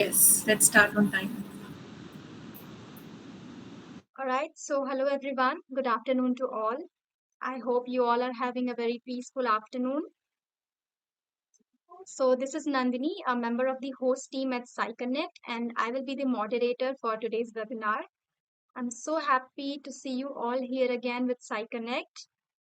Yes, let's start on time. All right, so hello everyone. Good afternoon to all. I hope you all are having a very peaceful afternoon. So, this is Nandini, a member of the host team at PsyConnect, and I will be the moderator for today's webinar. I'm so happy to see you all here again with PsyConnect,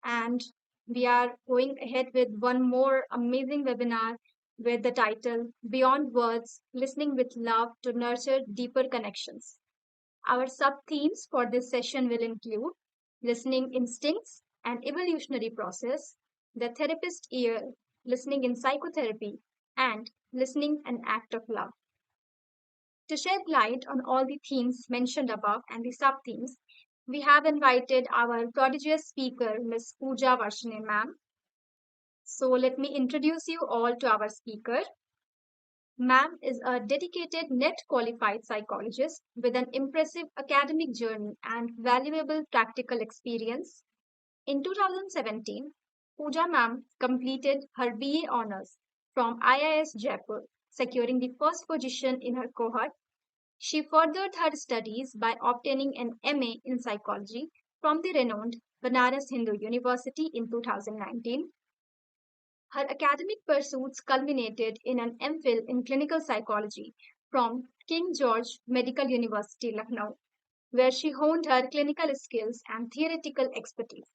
and we are going ahead with one more amazing webinar with the title Beyond Words Listening with Love to Nurture Deeper Connections. Our sub themes for this session will include listening instincts and evolutionary process, the therapist ear, listening in psychotherapy, and listening an act of love. To shed light on all the themes mentioned above and the sub themes, we have invited our prodigious speaker, Ms. Pooja Varshine ma'am. So let me introduce you all to our speaker. Ma'am is a dedicated net qualified psychologist with an impressive academic journey and valuable practical experience. In 2017, Pooja Ma'am completed her BA honors from IIS Jaipur, securing the first position in her cohort. She furthered her studies by obtaining an MA in psychology from the renowned Banaras Hindu University in 2019. Her academic pursuits culminated in an MPhil in clinical psychology from King George Medical University, Lucknow, where she honed her clinical skills and theoretical expertise.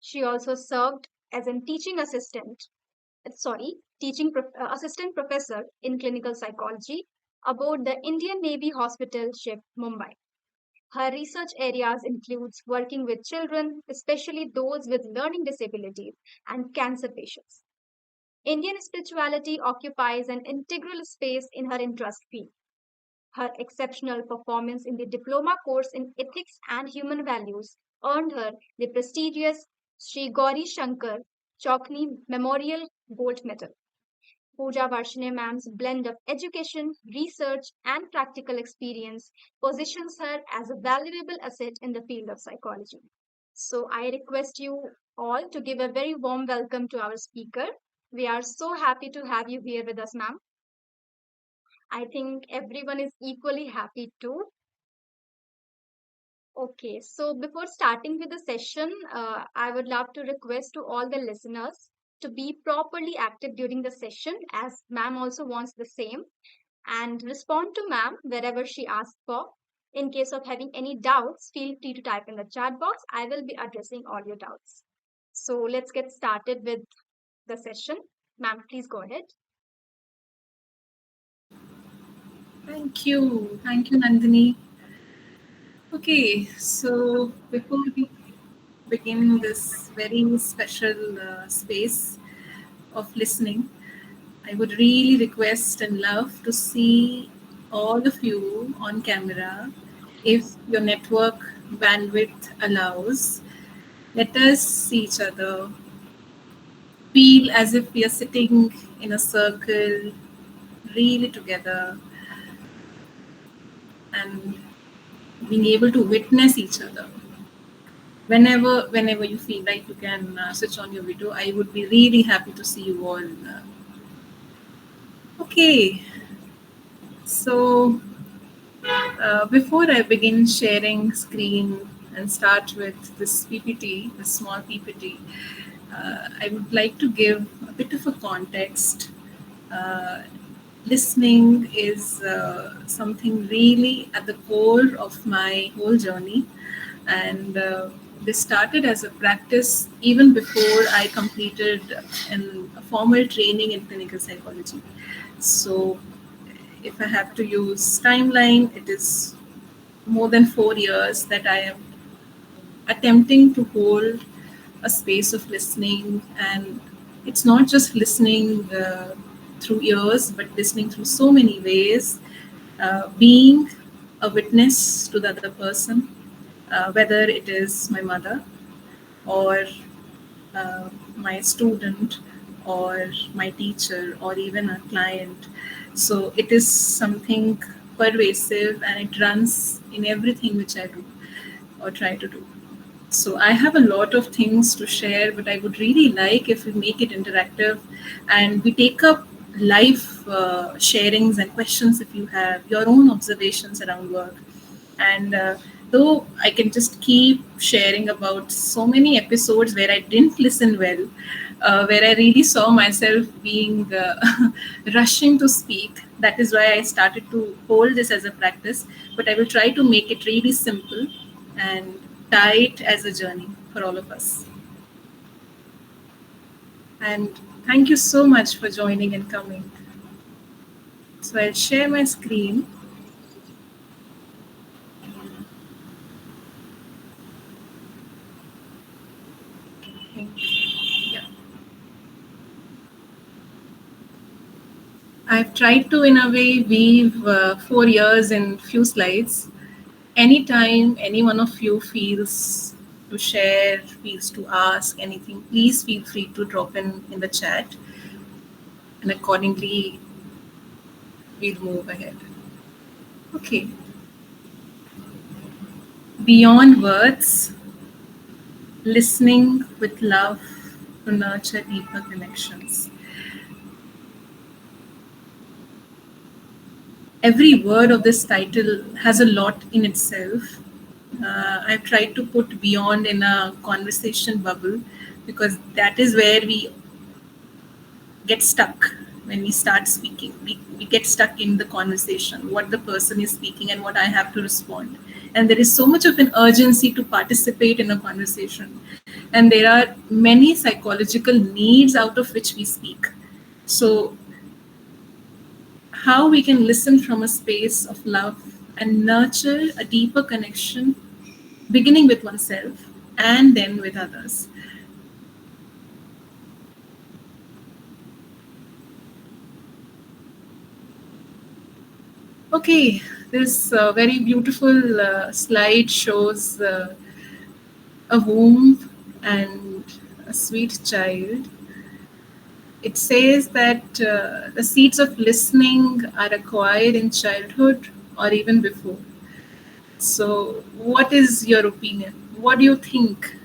She also served as a assistant professor in clinical psychology aboard the Indian Navy Hospital ship Mumbai. Her research areas includes working with children, especially those with learning disabilities and cancer patients. Indian spirituality occupies an integral space in her interest field. Her exceptional performance in the diploma course in ethics and human values earned her the prestigious Sri Gauri Shankar Chokni Memorial Gold Medal. Pooja Varshine ma'am's blend of education, research, and practical experience positions her as a valuable asset in the field of psychology. So I request you all to give a very warm welcome to our speaker. We are so happy to have you here with us, ma'am. I think everyone is equally happy too. Okay, so before starting with the session, I would love to request to all the listeners to be properly active during the session, as ma'am also wants the same, and respond to ma'am wherever she asks for. In case of having any doubts, feel free to type in the chat box. I will be addressing all your doubts. So let's get started with the session. Ma'am, please go ahead. Thank you, Nandini. Okay, so before we begin this very special space of listening, I would really request and love to see all of you on camera. If your network bandwidth allows, let us see each other, feel as if we are sitting in a circle, really together, and being able to witness each other. Whenever you feel like you can switch on your video, I would be really happy to see you all. Okay, so before I begin sharing screen and start with this PPT, this small PPT, I would like to give a bit of a context. Uh, Listening is something really at the core of my whole journey, and this started as a practice even before I completed a formal training in clinical psychology. So, if I have to use timeline, it is more than 4 years that I am attempting to hold a space of listening, and it's not just listening through ears, but listening through so many ways, being a witness to the other person, whether it is my mother or my student or my teacher or even a client. So it is something pervasive, and it runs in everything which I do or try to do. So I have a lot of things to share, but I would really like if we make it interactive and we take up live sharings and questions if you have your own observations around work. And though I can just keep sharing about so many episodes where I didn't listen well, where I really saw myself being rushing to speak. That is why I started to hold this as a practice. But I will try to make it really simple and tie it as a journey for all of us. And thank you so much for joining and coming. So I'll share my screen. Yeah. I've tried to, in a way, weave 4 years in few slides. Anytime any one of you feels to share, feels to ask anything, please feel free to drop in the chat, and accordingly, we'll move ahead. Okay. Beyond words, listening with love to nurture deeper connections. Every word of this title has a lot in itself. I've tried to put beyond in a conversation bubble because that is where we get stuck when we start speaking. We get stuck in the conversation, what the person is speaking and what I have to respond. And there is so much of an urgency to participate in a conversation. And there are many psychological needs out of which we speak. So, how we can listen from a space of love and nurture a deeper connection, beginning with oneself and then with others. Okay, this very beautiful slide shows a womb and a sweet child. It says that the seeds of listening are acquired in childhood or even before. So, what is your opinion? What do you think?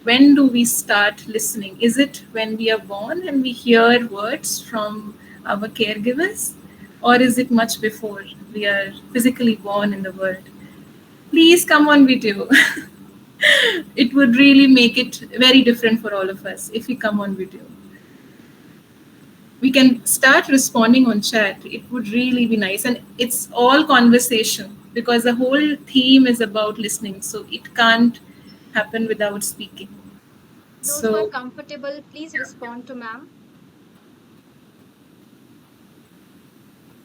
When do we start listening? Is it when we are born and we hear words from our caregivers? Or is it much before we are physically born in the world? Please come on video. It would really make it very different for all of us if we come on video. We can start responding on chat. It would really be nice. And it's all conversation because the whole theme is about listening. So it can't happen without speaking. Those who are So, comfortable, please respond to ma'am.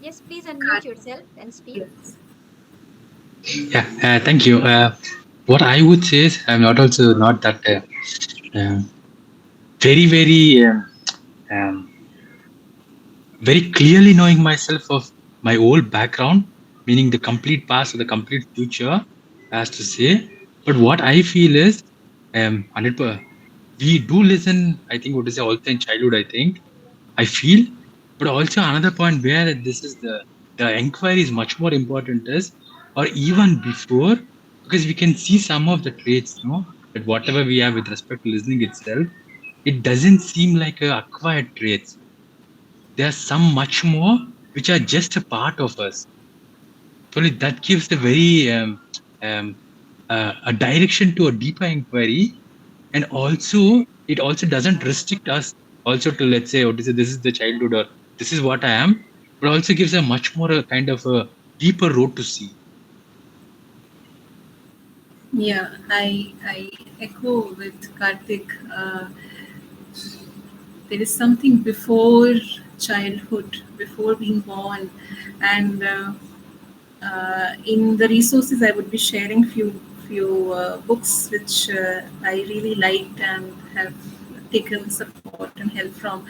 Yes, please unmute yourself and speak. yes. Yeah, thank you. What I would say is I'm not also not that um, very um, very clearly knowing myself of my old background, meaning the complete past or the complete future, as to say. But what I feel is, 100%. We do listen. I think what to say also in childhood. I feel, but also another point where this is the inquiry is much more important is, or even before, because we can see some of the traits, that whatever we have with respect to listening itself, it doesn't seem like a acquired traits. There are some much more which are just a part of us. So that gives a very um, a direction to a deeper inquiry, and also it also doesn't restrict us also to, let's say, oh, this is the childhood or this is what I am, but also gives a much more a kind of a deeper road to see. Yeah, I echo with Karthik. There is something before childhood, before being born, and in the resources I would be sharing few books which I really liked and have taken support and help from.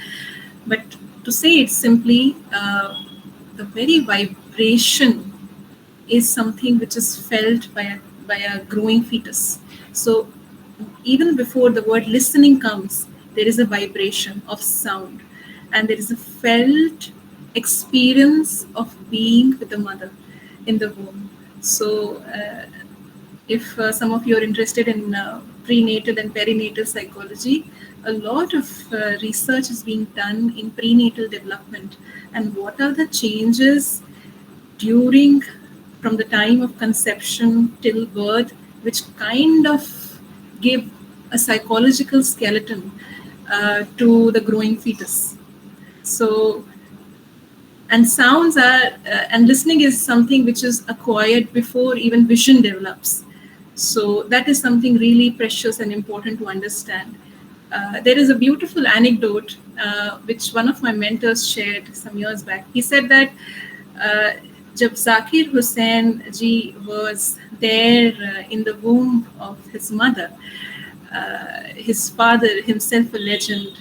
But to say it simply, the very vibration is something which is felt by a growing fetus. So even before the word listening comes, there is a vibration of sound, and there is a felt experience of being with the mother in the womb. So if some of you are interested in prenatal and perinatal psychology, a lot of research is being done in prenatal development, and what are the changes during from the time of conception till birth, which kind of give a psychological skeleton to the growing fetus. So, and sounds are, and listening is something which is acquired before even vision develops. So, that is something really precious and important to understand. There is a beautiful anecdote which one of my mentors shared some years back. He said that uh, जब Zakir Hussain ji was there in the womb of his mother, his father, himself a legend,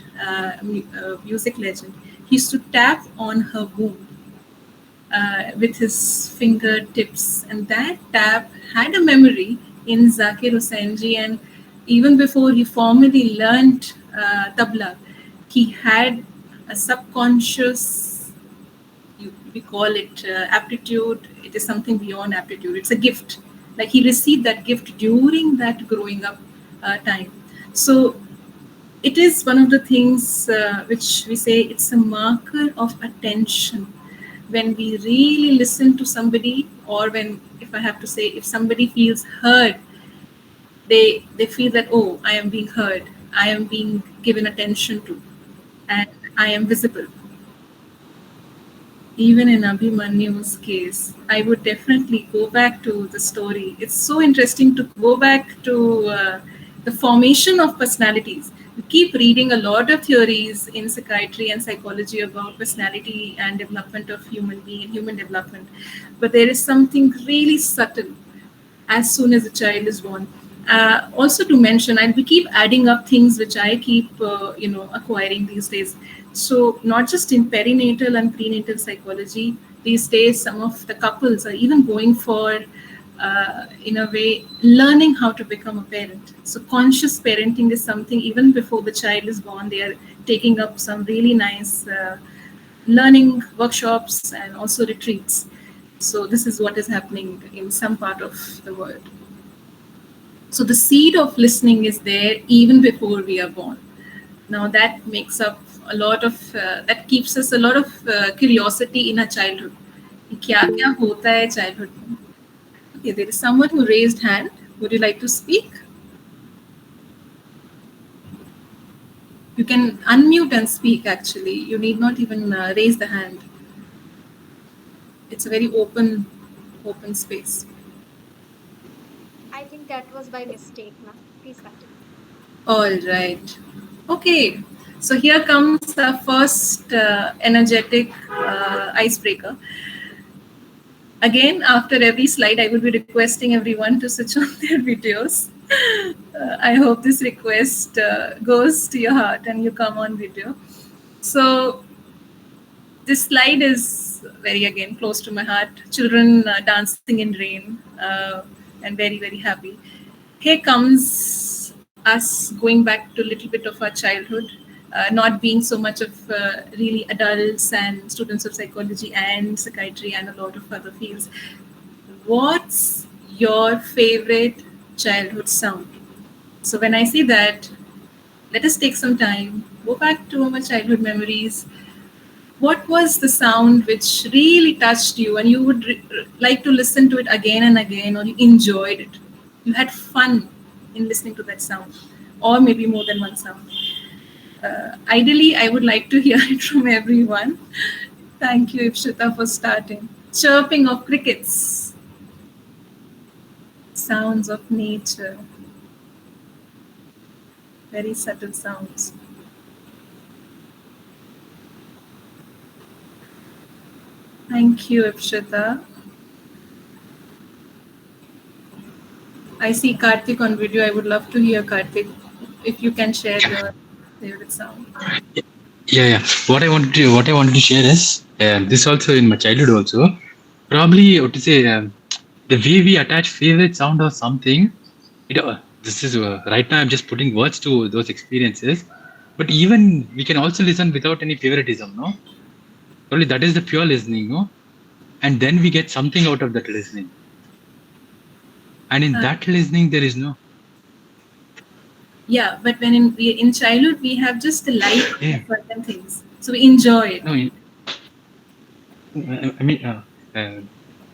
music legend, he used to tap on her womb with his fingertips, and that tap had a memory in Zakir Hussain ji. And even before he formally learned tabla, he had a subconscious, we call it aptitude. It is something beyond aptitude. It's a gift. Like he received that gift during that growing up time. So it is one of the things which we say it's a marker of attention. When we really listen to somebody, or when, if I have to say, if somebody feels heard, they feel that, oh, I am being heard, I am being given attention to, and I am visible. Even in Abhimanyu's case, I would definitely go back to the story. It's so interesting to go back to the formation of personalities. We keep reading a lot of theories in psychiatry and psychology about personality and development of human being and human development. But there is something really subtle as soon as a child is born. Also to mention, and we keep adding up things which I keep, acquiring these days. So not just in perinatal and prenatal psychology, these days some of the couples are even going for, in a way, learning how to become a parent. So conscious parenting is something even before the child is born. They are taking up some really nice learning workshops and also retreats. So this is what is happening in some part of the world. So the seed of listening is there even before we are born. Now that makes up a lot of, that keeps us a lot of curiosity in our childhood. क्या क्या होता है childhood में? Okay, there is someone who raised hand. Would you like to speak? You can unmute and speak actually. You need not even raise the hand. It's a very open space. I think that was by mistake, ma'am. Please continue. All right. Okay. So here comes our first energetic icebreaker. Again, after every slide, I will be requesting everyone to switch on their videos. I hope this request goes to your heart and you come on video. So this slide is very, again, close to my heart. Children dancing in rain and very, very happy. Here comes us going back to a little bit of our childhood, not being so much of really adults and students of psychology and psychiatry and a lot of other fields. What's your favorite childhood sound? So when I say that, let us take some time, go back to our childhood memories. What was the sound which really touched you and you would like to listen to it again and again, or you enjoyed it? You had fun in listening to that sound, or maybe more than one sound. Ideally, I would like to hear it from everyone. Thank you, Ipshita, for starting. Chirping of crickets, sounds of nature, very subtle sounds. Thank you, Ipshita. I see Karthik on video. I would love to hear Karthik. If you can share your favorite sound. Yeah. What I wanted to share is this also in my childhood also. Probably what to say, the way we attach favorite sound or something. This is right now. I'm just putting words to those experiences. But even we can also listen without any favoritism, no? Probably that is the pure listening, no? And then we get something out of that listening. And in that listening, there is no. Yeah, but when in childhood we have just the like Yeah. of certain things, so we enjoy it. No, I mean,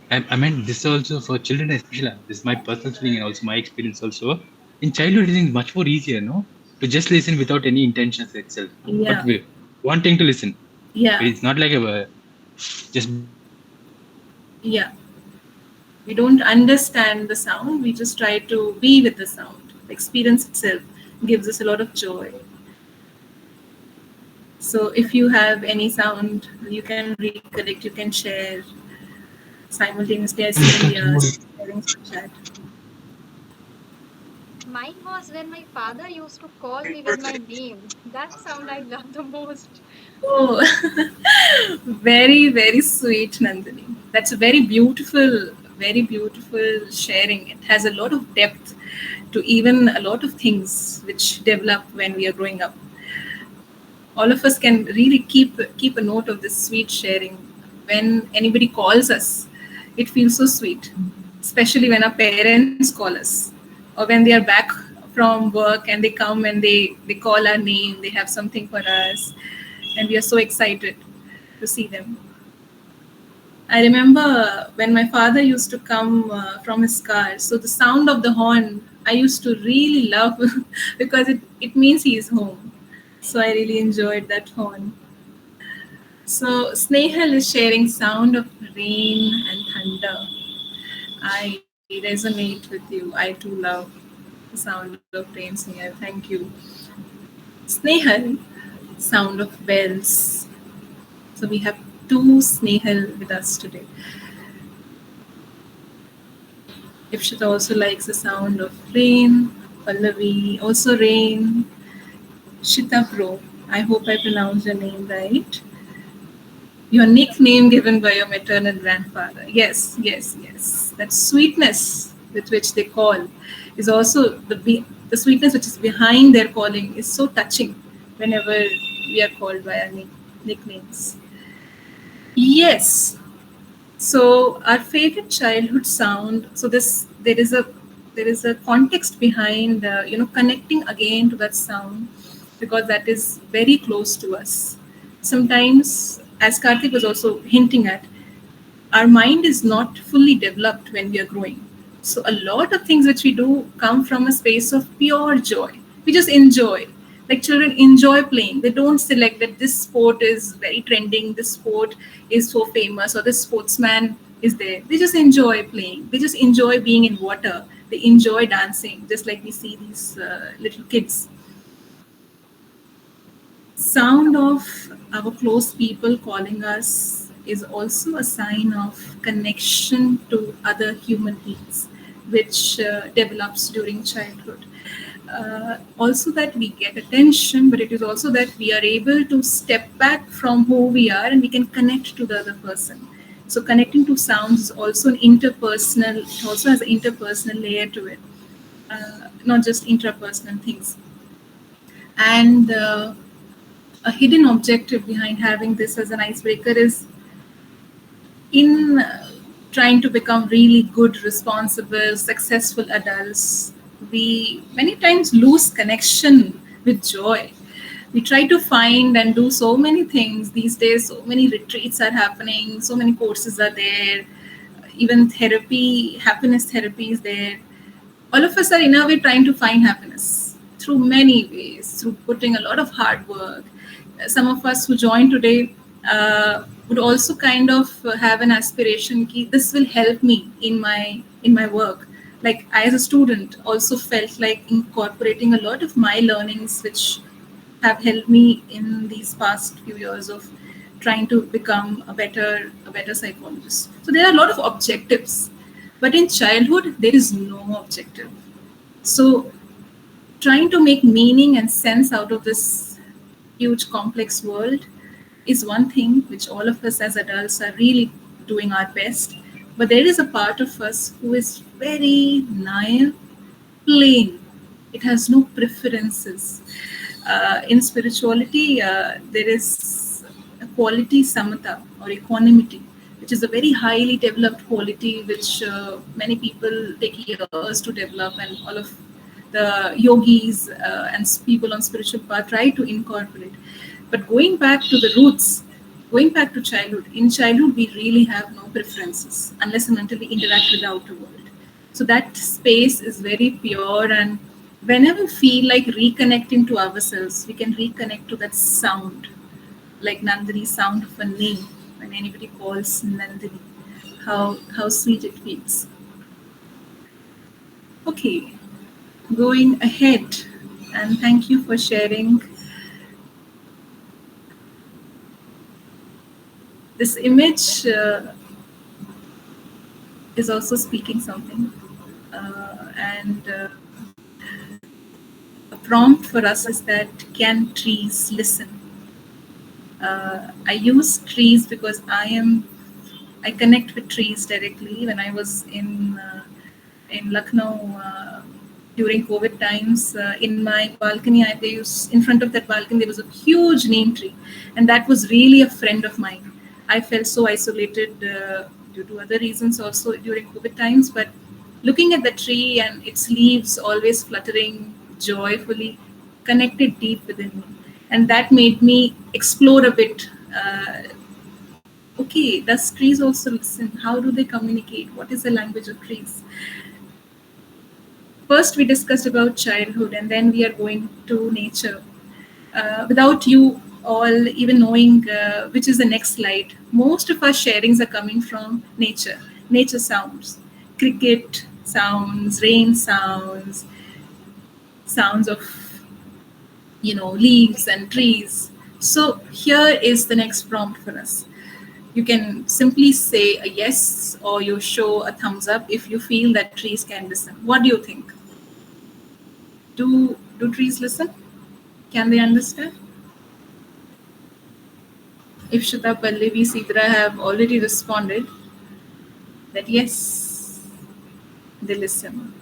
I mean, this also for children, especially. This is my personal feeling and also my experience. Also, in childhood, it is much more easier, no, to just listen without any intentions itself, but Yeah, we wanting to listen. yeah, It's not like a just yeah. We don't understand the sound. We just try to be with the sound. The experience itself gives us a lot of joy. So if you have any sound you can recollect, you can share simultaneously. I see we are sharing some chat. Mine was when my father used to call me with my name. That sound I love the most. Oh, very, very sweet, Nandini. That's a very beautiful sharing. It has a lot of depth to even a lot of things which develop when we are growing up. All of us can really keep a note of this sweet sharing. When anybody calls us, it feels so sweet, especially when our parents call us, or when they are back from work and they come and they call our name, they have something for us, and we are so excited to see them. I remember when my father used to come from his car, so the sound of the horn I used to really love because it means he is home. So I really enjoyed that horn. So Snehal is sharing sound of rain and thunder. I resonate with you. I too love the sound of rain, Snehal. Thank you. Snehal, sound of bells. So we have two Snehal with us today. Ipshita also likes the sound of rain. Pallavi, also rain. Shita Pro, I hope I pronounced your name right. Your nickname given by your maternal grandfather. Yes, yes, yes. That sweetness with which they call is also the sweetness which is behind their calling is so touching whenever we are called by our nicknames. Yes. So our favorite childhood sound. So this there is a context behind connecting again to that sound because that is very close to us. Sometimes, as Karthik was also hinting at, our mind is not fully developed when we are growing. So a lot of things which we do come from a space of pure joy. We just enjoy. Like children enjoy playing. They don't select that this sport is very trending, this sport is so famous, or this sportsman is there. They just enjoy playing. They just enjoy being in water. They enjoy dancing, just like we see these little kids. Sound of our close people calling us is also a sign of connection to other human beings, which develops during childhood. Also, that we get attention, but it is also that we are able to step back from who we are and we can connect to the other person. So, connecting to sounds is also an interpersonal, it also has an interpersonal layer to it, not just intrapersonal things. And a hidden objective behind having this as an icebreaker is in trying to become really good, responsible, successful adults, we many times lose connection with joy. We try to find and do so many things these days. So many retreats are happening, so many courses are there, even therapy, happiness therapy is there. All of us are in a way trying to find happiness through many ways, through putting a lot of hard work. Some of us who join today would also kind of have an aspiration ki this will help me in my work. Like I as a student also felt like incorporating a lot of my learnings which have helped me in these past few years of trying to become a better psychologist. So there are a lot of objectives, but in childhood there is no objective. So trying to make meaning and sense out of this huge complex world is one thing which all of us as adults are really doing our best. But there is a part of us who is very naive, plain. It has no preferences. In spirituality, there is a quality samatha or equanimity, which is a very highly developed quality which many people take years to develop, and all of the yogis and people on spiritual path try to incorporate. But going back to the roots, going back to childhood, in childhood we really have no preferences unless and until we interact with the outer world. So that space is very pure, and whenever we feel like reconnecting to ourselves, we can reconnect to that sound, like Nandini, sound of a name. When anybody calls Nandini, how sweet it feels. Okay, going ahead, and thank you for sharing. This image is also speaking something, and a prompt for us is that, can trees listen? I use trees because I connect with trees directly. When I was in Lucknow during COVID times, in my balcony, in front of that balcony there was a huge neem tree, and that was really a friend of mine. I felt so isolated due to other reasons also during COVID times, but looking at the tree and its leaves always fluttering joyfully connected deep within me, and that made me explore a bit. Okay, does trees also listen? How do they communicate? What is the language of trees? First, we discussed about childhood, and then we are going to nature. Without you all even knowing which is the next slide, most of our sharings are coming from nature. Nature sounds, cricket sounds, rain sounds, sounds of leaves and trees. So here is the next prompt for us. You can simply say a yes, or you show a thumbs up if you feel that trees can listen. What do you think? Do trees listen? Can they understand? If Shita, Pallavi, Sidra have already responded that yes, they listen.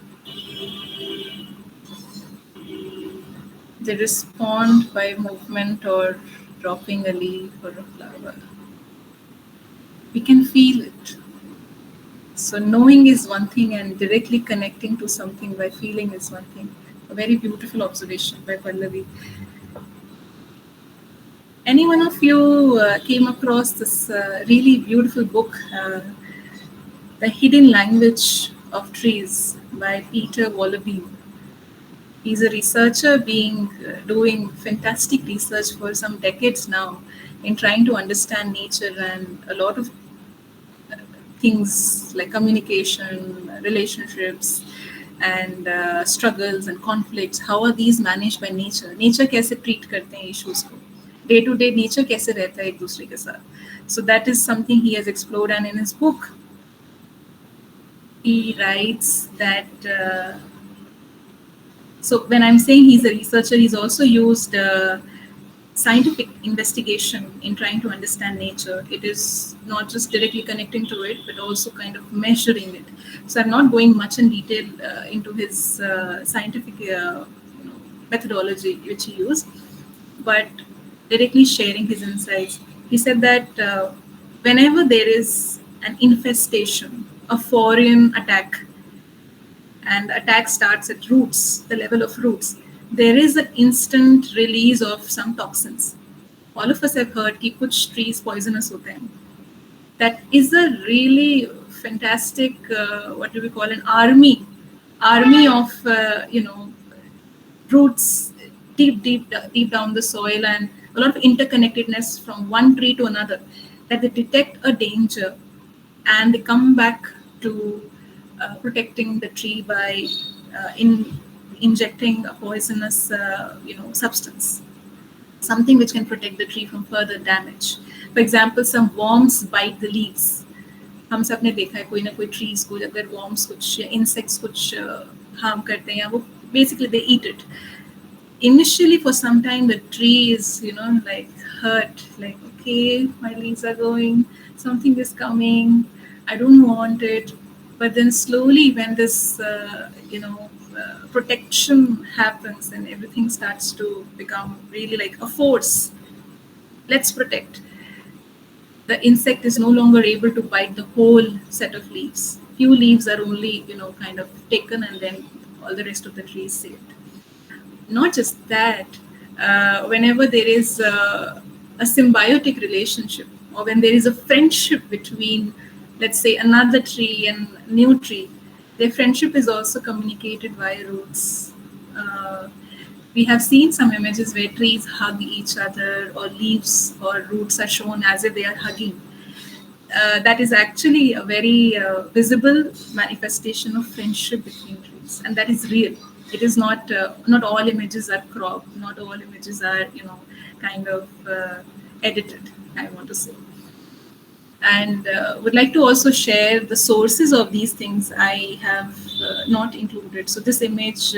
They respond by movement or dropping a leaf or a flower. We can feel it. So knowing is one thing, and directly connecting to something by feeling is one thing. A very beautiful observation by Pallavi. Any one of you came across this really beautiful book, The Hidden Language of Trees by Peter Wohlleben? He's a researcher doing fantastic research for some decades now in trying to understand nature and a lot of things like communication, relationships, and struggles and conflicts. How are these managed by nature? Nature कैसे treat करते हैं issues को? Day to day nature कैसे रहता है एक दूसरे के साथ? So that is something he has explored, and in his book he writes that. So when I'm saying he's a researcher, he's also used scientific investigation in trying to understand nature. It is not just directly connecting to it, but also kind of measuring it. So I'm not going much in detail into his scientific methodology which he used, but directly sharing his insights. He said that whenever there is an infestation, a foreign attack, and the attack starts at roots, the level of roots, there is an instant release of some toxins. All of us have heard कि कुछ trees poisonous होते हैं. That is a really fantastic, what do we call, an army of roots deep down the soil, and a lot of interconnectedness from one tree to another, that they detect a danger and they come back to protecting the tree by injecting a poisonous substance, something which can protect the tree from further damage. For example, some worms bite the leaves. हम सब ने देखा है कोई ना कोई trees को अगर worms कुछ insects कुछ harm करते हैं, वो basically they eat it. Initially, for some time, the tree is like hurt, like okay, my leaves are going, something is coming, I don't want it. But then slowly, when this protection happens, and everything starts to become really like a force. Let's protect. The insect is no longer able to bite the whole set of leaves. Few leaves are only kind of taken, and then all the rest of the trees saved. Not just that, whenever there is a symbiotic relationship, or when there is a friendship between, let's say, another tree and new tree, their friendship is also communicated via roots. Uh, we have seen some images where trees hug each other, or leaves or roots are shown as if they are hugging. That is actually a very visible manifestation of friendship between trees, and that is real. It is not all images are cropped, not all images are kind of edited, I want to say. And would like to also share the sources of these things I have not included. So this image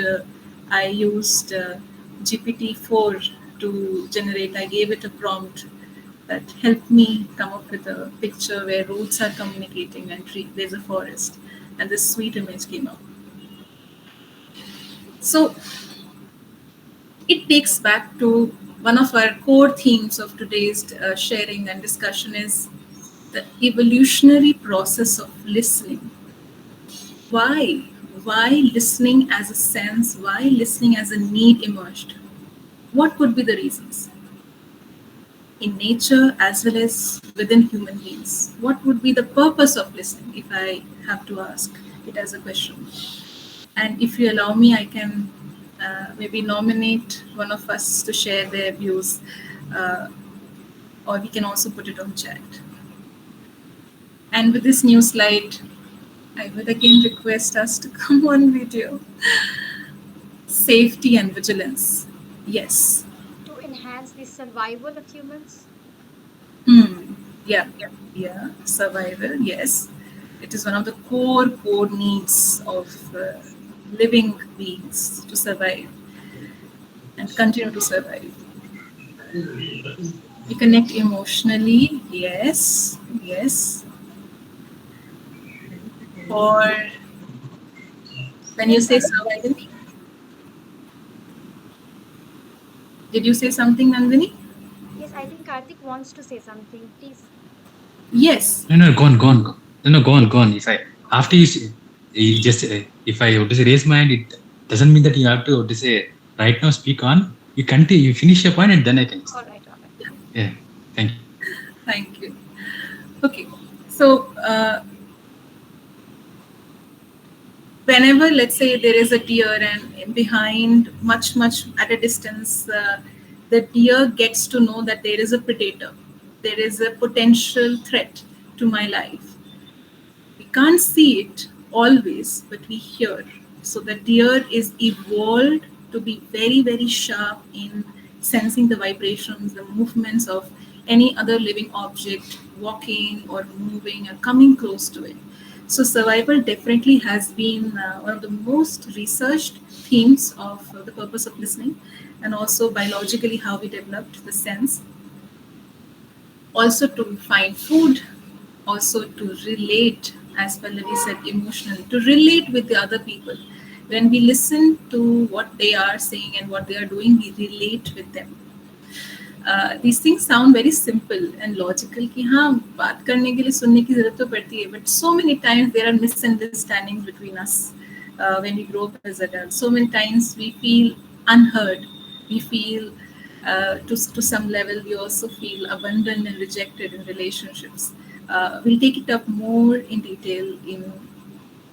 I used GPT-4 to generate. I gave it a prompt that helped me come up with a picture where roots are communicating and there's a forest, and this sweet image came out. So it takes back to one of our core themes of today's sharing and discussion is the evolutionary process of listening. Why? Why listening as a sense? Why listening as a need emerged? What could be the reasons? In nature as well as within human beings. What would be the purpose of listening, if I have to ask it as a question? And if you allow me, I can maybe nominate one of us to share their views, uh, or we can also put it on chat. And with this new slide, I would again request us to come on video. Safety and vigilance. Yes. To enhance the survival of humans. Hmm. Yeah. Yeah. Survival. Yes. It is one of the core needs of living beings to survive and continue to survive. We connect emotionally. Yes. Yes. Or when you Yes, say Karthik, please survival, speak. did you say something, Nandini? Yes, I think Karthik wants to say something. Please. Yes. No, no, go on, go on. No, no, go on, go on. If I after you just if I want to say raise my hand, it doesn't mean that you have to what to say right now. Speak on. You continue. You finish your point, and then I can. All right, all right. Yeah. Thank you. Thank you. Okay. So whenever, let's say, there is a deer and behind, much at a distance, the deer gets to know that there is a predator, there is a potential threat to my life. We can't see it always, but we hear. So the deer is evolved to be very sharp in sensing the vibrations, the movements of any other living object walking or moving or coming close to it. So survival definitely has been one of the most researched themes of the purpose of listening, and also biologically how we developed the sense, also to find food, also to relate, as Pallavi said, emotionally, to relate with the other people. When we listen to what they are saying and what they are doing, we relate with them. These things sound very simple and logical कि हाँ बात करने के लिए सुनने की जरूरत तो पड़ती है, but so many times there are misunderstandings between us when we grow up as adults. So many times we feel unheard, we feel to some level we also feel abandoned and rejected in relationships. We'll take it up more in detail in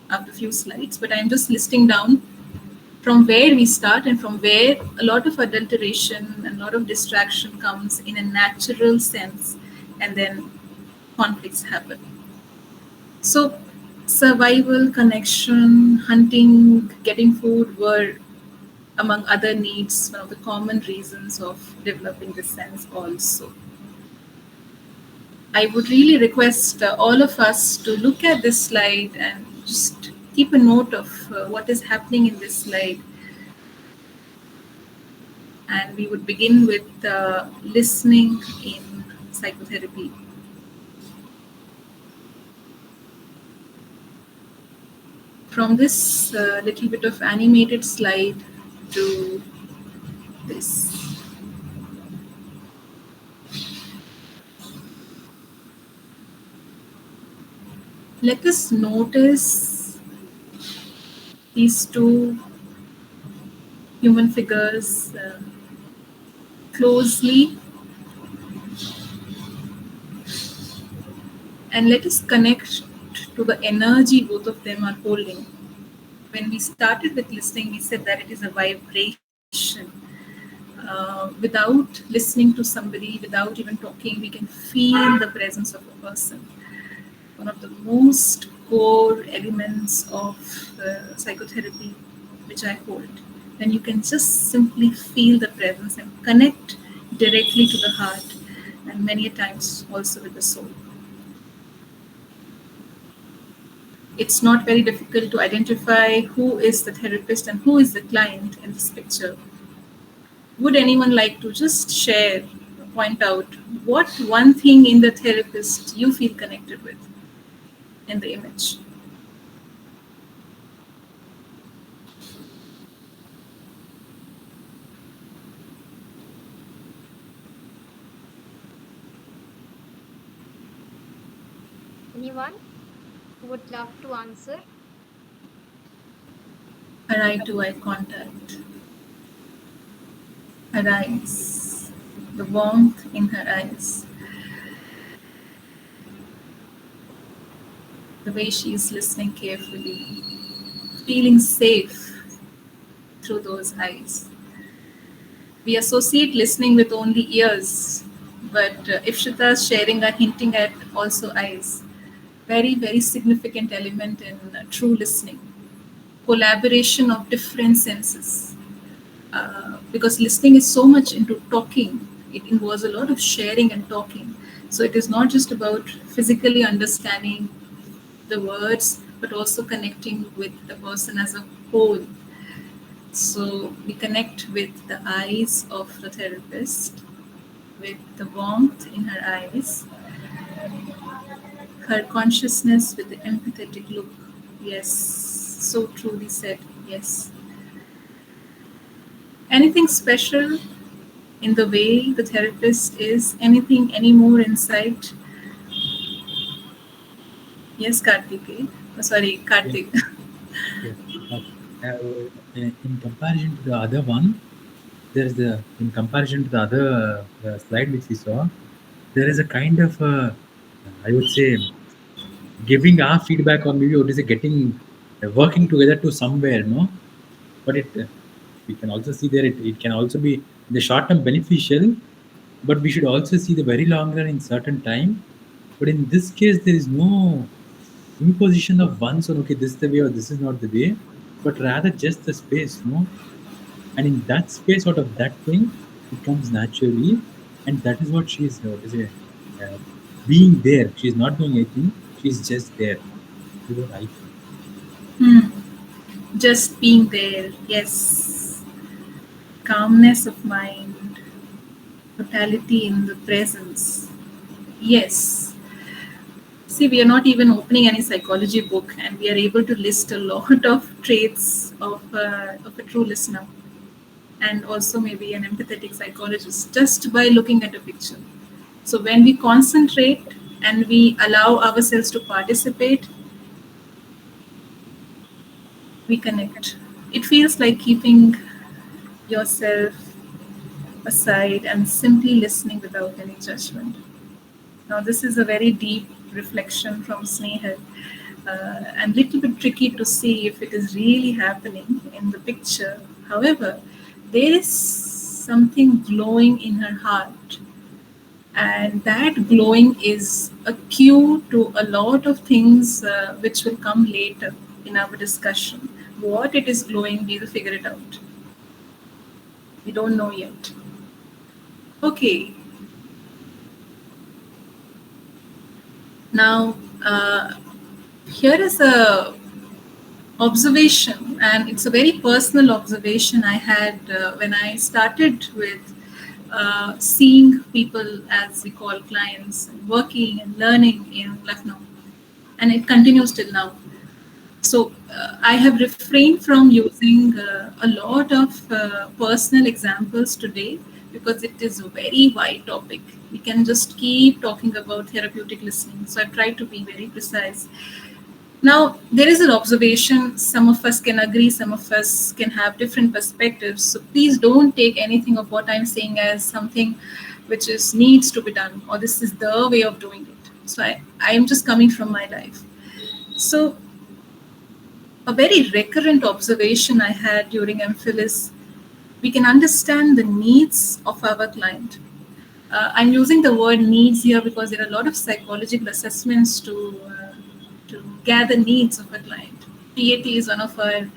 after a few slides, but I'm just listing down from where we start and from where a lot of adulteration and a lot of distraction comes in a natural sense, and then conflicts happen. So survival, connection, hunting, getting food were among other needs one of the common reasons of developing this sense also. I would really request all of us to look at this slide and just keep a note of what is happening in this slide. And we would begin with listening in psychotherapy. From this little bit of animated slide to this. Let us notice these two human figures closely, and let us connect to the energy both of them are holding. When we started with listening, we said that it is a vibration. Without listening to somebody, without even talking, we can feel the presence of a person. One of the most core elements of psychotherapy, which I hold, when you can just simply feel the presence and connect directly to the heart, and many a times also with the soul. It's not very difficult to identify who is the therapist and who is the client in this picture. Would anyone like to just share, point out what one thing in the therapist you feel connected with in the image? Anyone who would love to answer? Her eye to eye contact, her eyes, the warmth in her eyes, the way she is listening carefully, feeling safe through those eyes. We associate listening with only ears, but Ifshita's sharing are hinting at also eyes. Very, very significant element in true listening. Collaboration of different senses. Because listening is so much into talking, it involves a lot of sharing and talking. So it is not just about physically understanding the words, but also connecting with the person as a whole. So we connect with the eyes of the therapist, with the warmth in her eyes, her consciousness with the empathetic look. Yes, so truly said. Yes. Anything special in the way the therapist is? Anything, any more insight? Yes, Karthik. Oh, sorry, Yeah, Karthik. yeah. In comparison to the other one, in comparison to the other slide which we saw, there is a kind of, I would say, giving our feedback, or maybe what is it, getting working together to somewhere, no? But we can also see there it can also be in the short term beneficial, but we should also see the very long run in certain time. But in this case, there is no imposition of one, so okay, this is the way or this is not the way, but rather just the space, no? And in that space, out of that thing, it comes naturally, and that is what she's what is it, uh, being there. She's not doing anything, she's just there. This is what I feel. Hmm. Just being there. Yes. Calmness of mind, totality in the presence. Yes. See, we are not even opening any psychology book, and we are able to list a lot of traits of a true listener, and also maybe an empathetic psychologist just by looking at a picture. So, when we concentrate and we allow ourselves to participate, we connect. It feels like keeping yourself aside and simply listening without any judgment. Now, this is a very deep reflection from Snehal, and little bit tricky to see if it is really happening in the picture. However, there is something glowing in her heart, and that glowing is a cue to a lot of things which will come later in our discussion. What it is glowing, we will figure it out. We don't know yet. Okay, now here is a observation, and it's a very personal observation I had when I started with seeing people as we call clients, working and learning in Lucknow, and it continues till now. So I have refrained from using a lot of personal examples today because it is a very wide topic. We can just keep talking about therapeutic listening. So I've tried to be very precise. Now, there is an observation. Some of us can agree, some of us can have different perspectives. So please don't take anything of what I'm saying as something which is needs to be done or this is the way of doing it. So I am just coming from my life. So a very recurrent observation I had during MPhil is we can understand the needs of our client. I'm using the word needs here because there are a lot of psychological assessments to gather needs of a client. PAT is one of our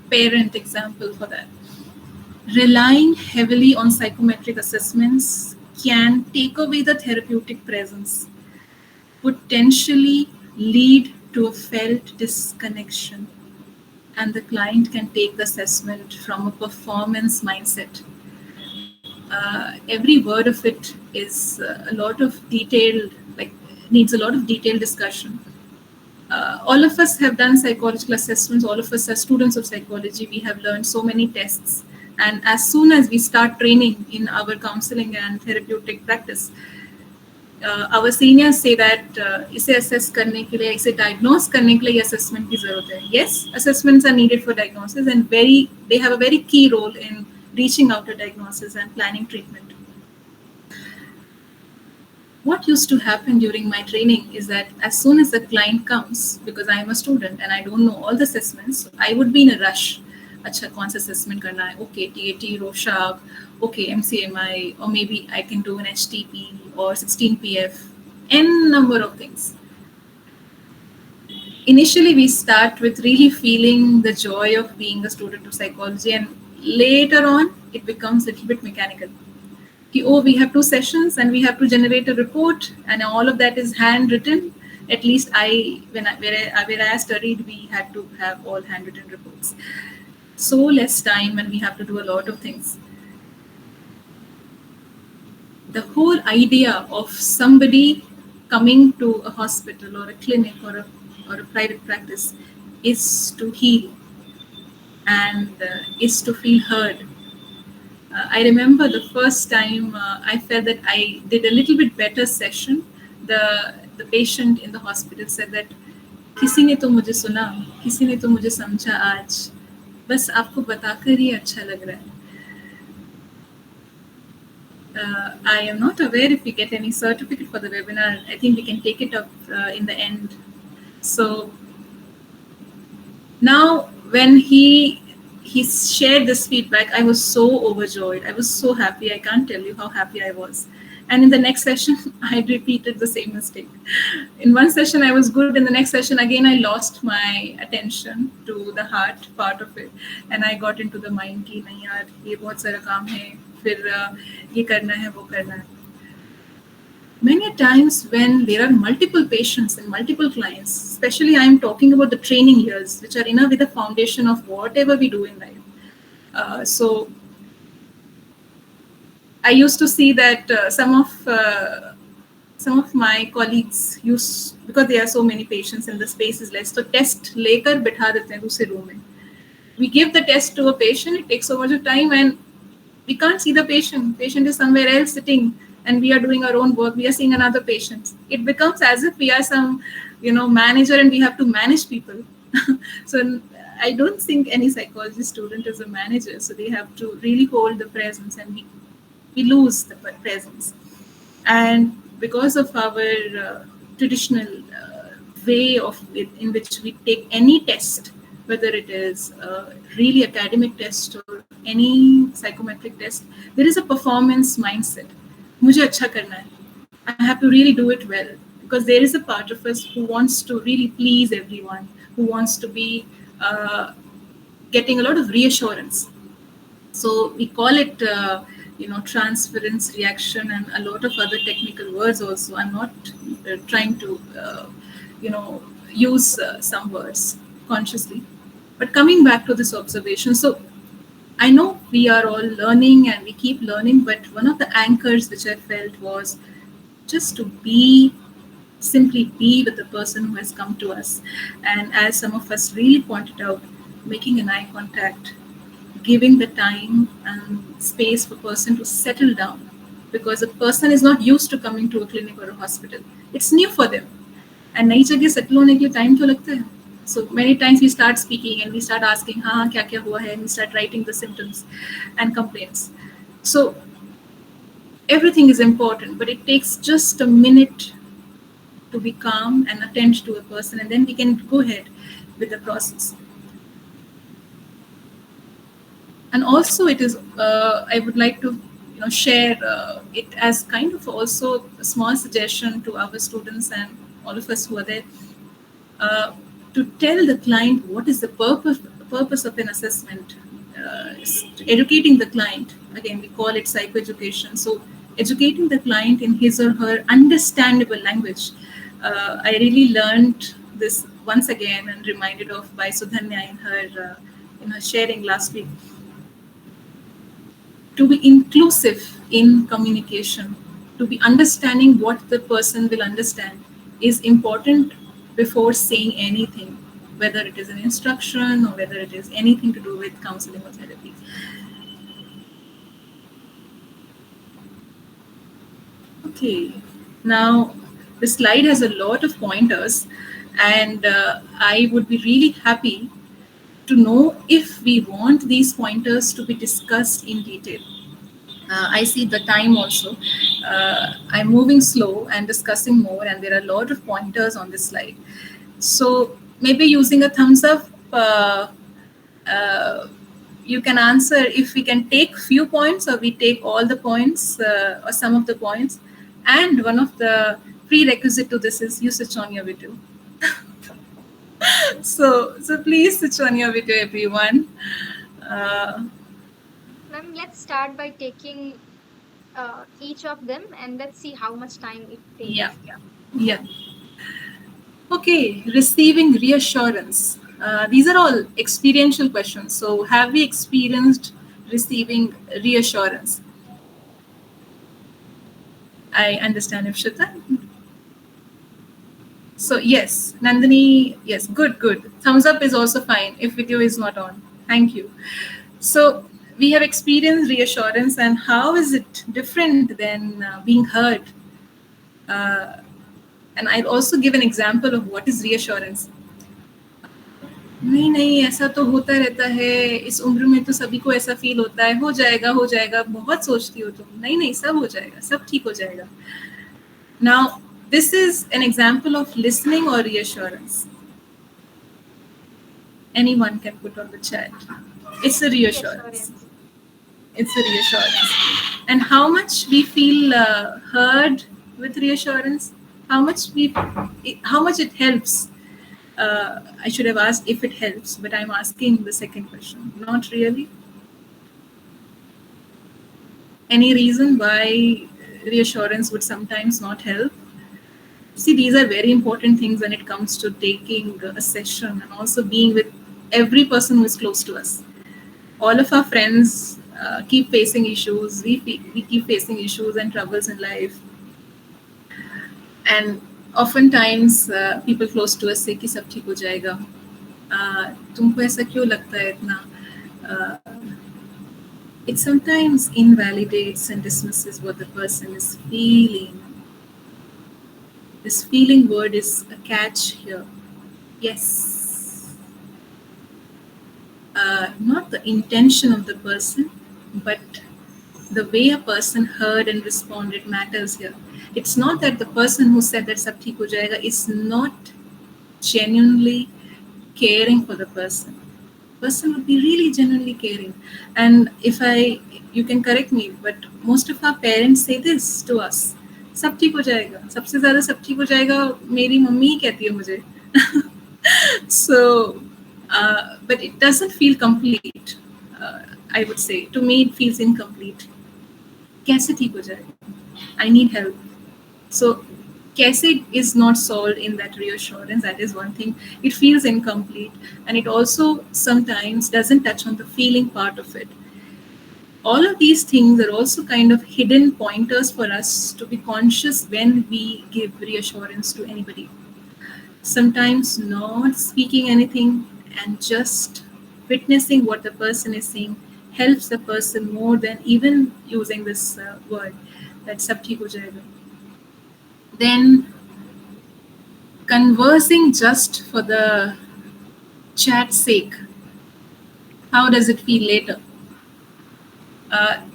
parent example for that. Relying heavily on psychometric assessments can take away the therapeutic presence, potentially lead to a felt disconnection, and the client can take the assessment from a performance mindset. Every word of it is a lot of detailed, like needs a lot of detailed discussion. All of us have done psychological assessments. All of us are students of psychology. We have learned so many tests. And as soon as we start training in our counseling and therapeutic practice, our seniors say that इसे assess करने के लिए, इसे diagnose करने के लिए assessment की ज़रूरत है. Yes, assessments are needed for diagnosis and they have a very key role in reaching out to diagnosis and planning treatment. What used to happen during my training is that as soon as the client comes, because I am a student and I don't know all the assessments, I would be in a rush. अच्छा कौन सा assessment करना है? Okay, TAT, Rorschach, okay, MCMI, or maybe I can do an HTP or 16PF, n number of things. Initially, we start with really feeling the joy of being a student of psychology, and later on, it becomes a little bit mechanical. Oh, we have 2 sessions and we have to generate a report, and all of that is handwritten. At least where I studied, we had to have all handwritten reports. So less time, and we have to do a lot of things. The whole idea of somebody coming to a hospital or a clinic or a private practice is to heal and is to feel heard. I remember the first time I felt that I did a little bit better session. The patient in the hospital said that किसी ने तो मुझे सुना, किसी ने तो मुझे समझा आज, बस आपको बताकर ही अच्छा लग रहा है. I am not aware if we get any certificate for the webinar. I think we can take it up in the end. So now when he shared this feedback, I was so overjoyed. I was so happy. I can't tell you how happy I was. And in the next session, I repeated the same mistake. In one session, I was good. In the next session, again, I lost my attention to the heart part of it. And I got into the mind ki, nahi yaar, ye bahut sara kaam hai, fir ye karna hai, wo karna hai. Many times when there are multiple patients and multiple clients, especially I am talking about the training years, which are in a way the foundation of whatever we do in life. So I used to see that some of my colleagues use, because there are so many patients and the space is less, so test lekar bitha dete hain dusre room mein. We give the test to a patient, it takes so much of time and we can't see the patient. Patient is somewhere else sitting and we are doing our own work. We are seeing another patient. It becomes as if we are some, manager and we have to manage people. So I don't think any psychology student is a manager. So they have to really hold the presence, and we lose the presence. And because of our traditional way of it, in which we take any test, whether it is a really academic test or any psychometric test, there is a performance mindset. Mujhe acha karna hai. I have to really do it well, because there is a part of us who wants to really please everyone, who wants to be getting a lot of reassurance. So we call it transference reaction and a lot of other technical words also. I'm not trying to use some words consciously. But coming back to this observation, so I know we are all learning and we keep learning, but one of the anchors which I felt was just to simply be with the person who has come to us. And as some of us really pointed out, making an eye contact, giving the time and space for person to settle down, because a person is not used to coming to a clinic or a hospital. It's new for them. And नई जगह settle होने के लिए time तो लगता है. So many times we start speaking and we start asking, हाँ क्या क्या हुआ है, and we start writing the symptoms and complaints. So everything is important, but it takes just a minute to be calm and attend to a person, and then we can go ahead with the process. And also, it is I would like to share it as kind of also a small suggestion to our students and all of us who are there, uh, to tell the client what is the purpose of an assessment. Educating the client, again we call it psychoeducation. So educating the client in his or her understandable language. I really learned this once again and reminded of by Sudhanya in her sharing last week. To be inclusive in communication, to be understanding what the person will understand, is important before saying anything, whether it is an instruction or whether it is anything to do with counseling or therapy. Okay, now the slide has a lot of pointers, and I would be really happy to know if we want these pointers to be discussed in detail. I see the time also. I'm moving slow and discussing more, and there are a lot of pointers on this slide. So maybe using a thumbs up, uh, you can answer if we can take few points or we take all the points or some of the points. And one of the prerequisite to this is you switch on your video. So please switch on your video, everyone. Ma'am, let's start by taking each of them and let's see how much time it takes. Yeah. Okay, receiving reassurance. These are all experiential questions. So, have we experienced receiving reassurance? I understand, Ifshita. So, yes, Nandini, yes, good. Thumbs up is also fine if video is not on. Thank you. So, we have experienced reassurance, and how is it different than being heard? And I'll also give an example of what is reassurance. नहीं ऐसा तो होता रहता है, इस उम्र में तो सभी को ऐसा फील होता है, हो जाएगा, बहुत सोचती हो तुम, नहीं सब हो जाएगा, सब ठीक हो जाएगा. Now this is an example of listening or reassurance. Anyone can put on the chat. It's a reassurance. It's a reassurance. And how much we feel heard with reassurance, how much it helps. I should have asked if it helps, but I'm asking the second question. Not really. Any reason why reassurance would sometimes not help? See, these are very important things when it comes to taking a session and also being with every person who is close to us. All of our friends keep facing issues. We keep facing issues and troubles in life. And oftentimes people close to us say कि सब ठीक हो जाएगा. तुमको ऐसा क्यों लगता है इतना? It sometimes invalidates and dismisses what the person is feeling. This feeling word is a catch here. Yes. Not the intention of the person, but the way a person heard and responded matters here. It's not that the person who said that sab theek ho jayega is not genuinely caring for the person. Person would be really genuinely caring. And you can correct me, but most of our parents say this to us. सब ठीक हो जाएगा, सबसे ज़्यादा सब ठीक हो जाएगा मेरी मम्मी ही कहती है मुझे. So, but it doesn't feel complete. I would say, to me it feels incomplete. कैसे ठीक हो जाएगा? I need help. So, कैसे is not solved in that reassurance. That is one thing. It feels incomplete, and it also sometimes doesn't touch on the feeling part of it. All of these things are also kind of hidden pointers for us to be conscious when we give reassurance to anybody. Sometimes not speaking anything and just witnessing what the person is saying helps the person more than even using this word that sab theek ho jayega. Then conversing just for the chat's sake, how does it feel later?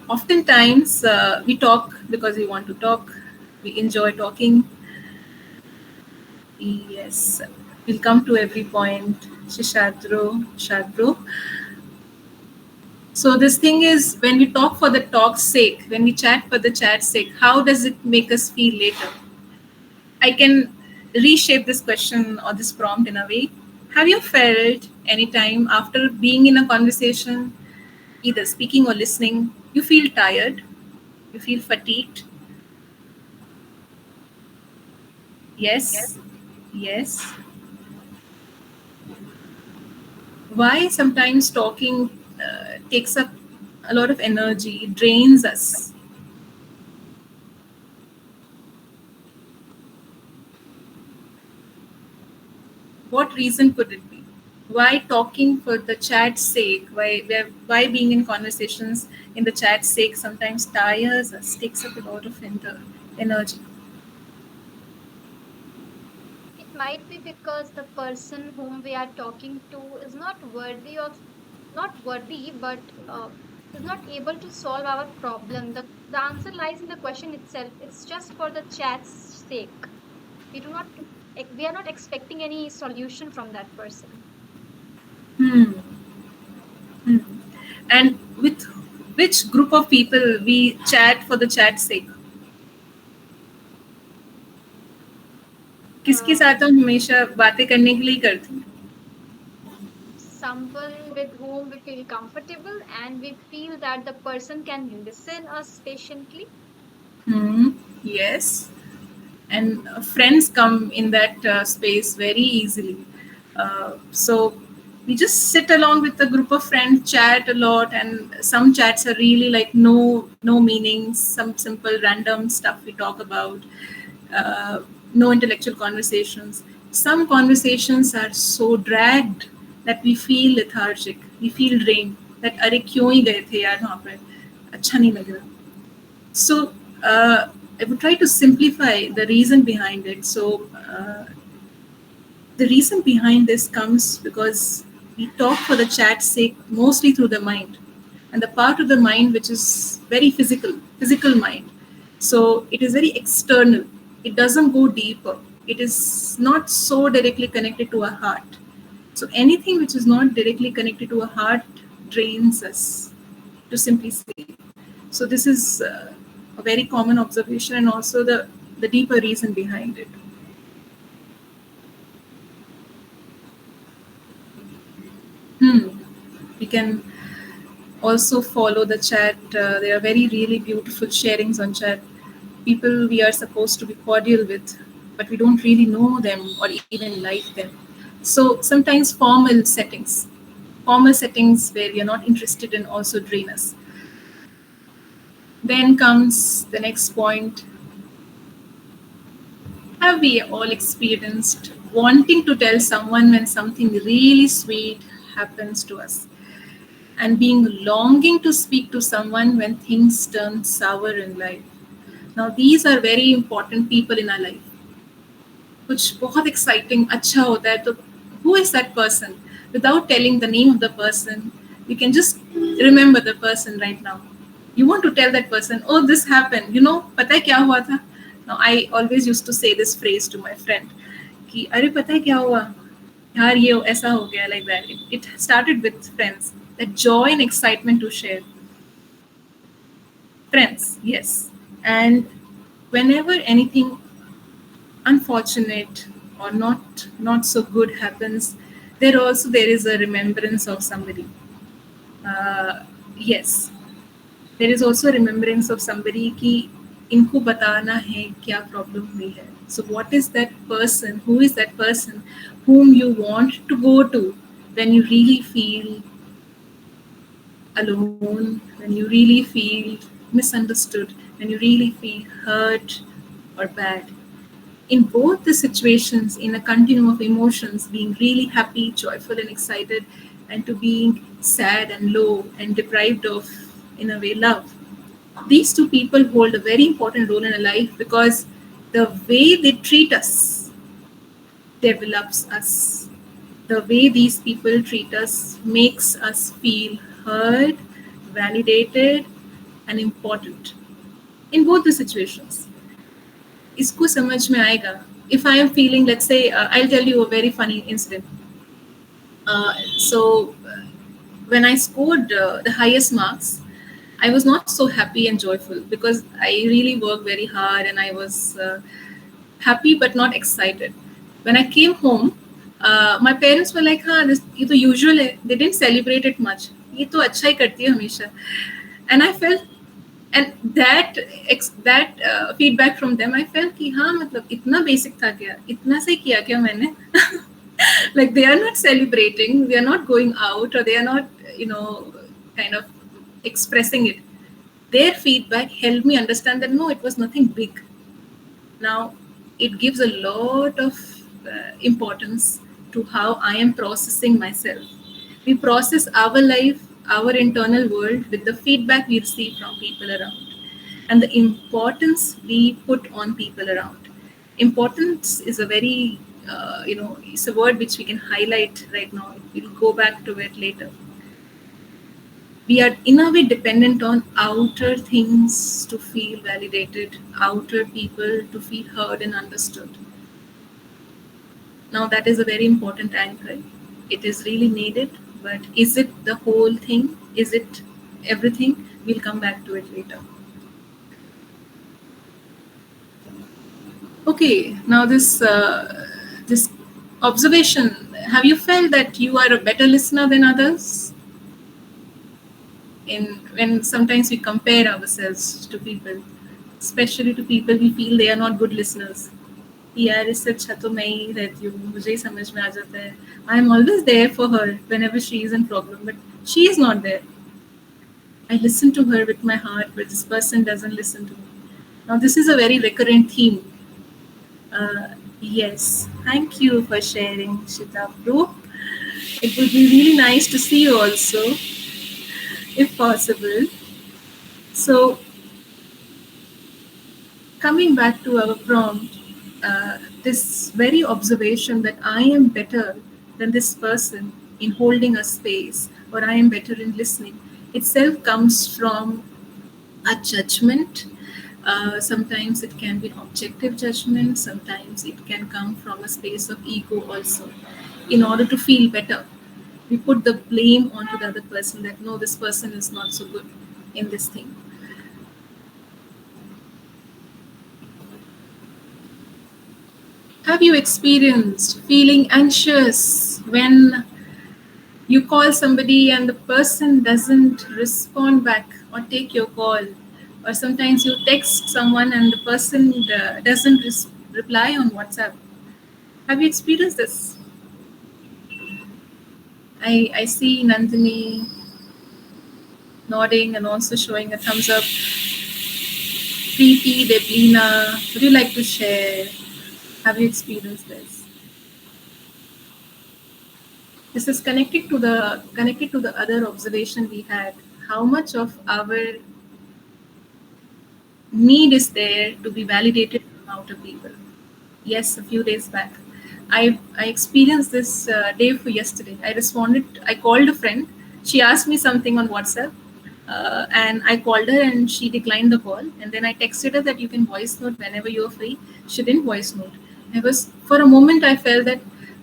Oftentimes, we talk because we want to talk. We enjoy talking. Yes, we'll come to every point. Shishadro, Shadro. So this thing is, when we talk for the talk's sake, when we chat for the chat's sake, how does it make us feel later? I can reshape this question or this prompt in a way. Have you felt any time after being in a conversation, either speaking or listening, you feel tired, you feel fatigued? Yes, yes. Why sometimes talking takes up a lot of energy, drains us? What reason could it be? Why talking for the chat's sake? Why being in conversations in the chat's sake sometimes tires us, takes up a lot of energy? It might be because the person whom we are talking to is not worthy of, not worthy, but is not able to solve our problem. The answer lies in the question itself. It's just for the chat's sake. We do not, we are not expecting any solution from that person. Hmm. Hmm. And with which group of people we chat for the chat's sake? किसके Uh, साथ हम हमेशा बातें करने के लिए ही करते हैं? Someone with whom we feel comfortable and we feel that the person can listen us patiently. Hmm. Yes. And friends come in that space very easily. So we just sit along with a group of friends, chat a lot, and some chats are really like no meanings, some simple random stuff we talk about, uh, no intellectual conversations. Some conversations are so dragged that we feel lethargic, we feel drained. That अरे क्यों ही गए थे यार वहाँ पर, अच्छा नहीं लग रहा. So I would try to simplify the reason behind it. So the reason behind this comes because we talk for the chat's sake mostly through the mind, and the part of the mind which is very physical mind. So it is very external. It doesn't go deeper. It is not so directly connected to our heart. So anything which is not directly connected to our heart drains us, to simply say. So this is a very common observation, and also the deeper reason behind it. Hmm. We can also follow the chat. There are very really beautiful sharings on chat. People we are supposed to be cordial with, but we don't really know them or even like them. So sometimes formal settings where we are not interested in also drain us. Then comes the next point. Have we all experienced wanting to tell someone when something really sweet happens to us, and being longing to speak to someone when things turn sour in life? Now, these are very important people in our life. कुछ बहुत exciting अच्छा होता है तो who is that person? Without telling the name of the person, you can just remember the person right now. You want to tell that person, oh, this happened. You know, पता है क्या हुआ था? Now, I always used to say this phrase to my friend कि अरे पता है क्या हुआ? यार ये ऐसा हो गया like that. It started with friends. That joy and excitement to share. Friends, yes. And whenever anything unfortunate or not so good happens, there is a remembrance of somebody. Yes, there is also a remembrance of somebody कि इनको बताना है क्या problem हुई है. So what is that person? Who is that person whom you want to go to when you really feel alone, when you really feel misunderstood, when you really feel hurt or bad? In both the situations, in a continuum of emotions, being really happy, joyful, and excited, and to being sad and low and deprived of, in a way, love. These two people hold a very important role in our life because the way they treat us develops us. The way these people treat us makes us feel heard, validated, and important in both the situations. इसको समझ में आएगा. If I am feeling, let's say, I'll tell you a very funny incident. So when I scored the highest marks, I was not so happy and joyful because I really worked very hard and I was happy but not excited. When I came home, my parents were like, "हाँ, ये तो usual है." They didn't celebrate it much. ये तो अच्छा ही करती है हमेशा. And I felt, and that feedback from them, I felt कि हाँ मतलब इतना basic था क्या, इतना से किया क्या मैंने. Like they are not celebrating, they are not going out, or they are not, kind of expressing it. Their feedback helped me understand that no, it was nothing big. Now it gives a lot of importance to how I am processing myself. We process our life, our internal world with the feedback we receive from people around and the importance we put on people around. Importance is a very, it's a word which we can highlight right now. We'll go back to it later. We are in a way dependent on outer things to feel validated, outer people to feel heard and understood. Now, that is a very important anchor. It is really needed, but is it the whole thing? Is it everything? We'll come back to it later. Okay, now this observation. Have you felt that you are a better listener than others? When sometimes we compare ourselves to people, especially to people we feel they are not good listeners. यार इससे अच्छा तो मैं ही रहती हूँ, मुझे ही समझ में आ जाता है. I am always there for her whenever she is in problem, but she is not there. I listen to her with my heart, but this person doesn't listen to me. Now this is a very recurrent theme. Yes, thank you for sharing, Shita Pro. It would be really nice to see you also, if possible. So, coming back to our prompt, this very observation that I am better than this person in holding a space, or I am better in listening, itself comes from a judgment. Sometimes it can be objective judgment, sometimes it can come from a space of ego also. In order to feel better, we put the blame onto the other person that no, this person is not so good in this thing. Have you experienced feeling anxious when you call somebody and the person doesn't respond back or take your call? Or sometimes you text someone and the person doesn't reply on WhatsApp. Have you experienced this? I see Nandini nodding and also showing a thumbs up. Preeti, Deblina, would you like to share? Have you experienced this? This is connected to the other observation we had. How much of our need is there to be validated from outer people? Yes, a few days back, I experienced this day for yesterday. I called a friend. She asked me something on WhatsApp, and I called her and she declined the call. And then I texted her that you can voice note whenever you're free. She didn't voice note. For a moment, I felt that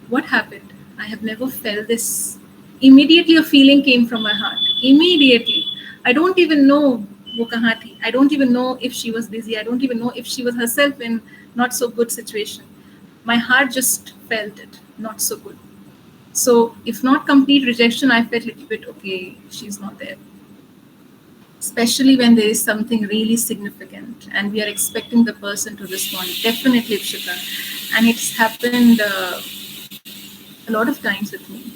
what happened? I have never felt this. Immediately, a feeling came from my heart. Immediately. I don't even know wo kahan thi. I don't even know if she was busy. I don't even know if she was herself in not so good situation. My heart just felt it, not so good. So if not complete rejection, I felt a little bit, okay, she's not there. Especially when there is something really significant and we are expecting the person to respond. Definitely, Ikshita. And it's happened a lot of times with me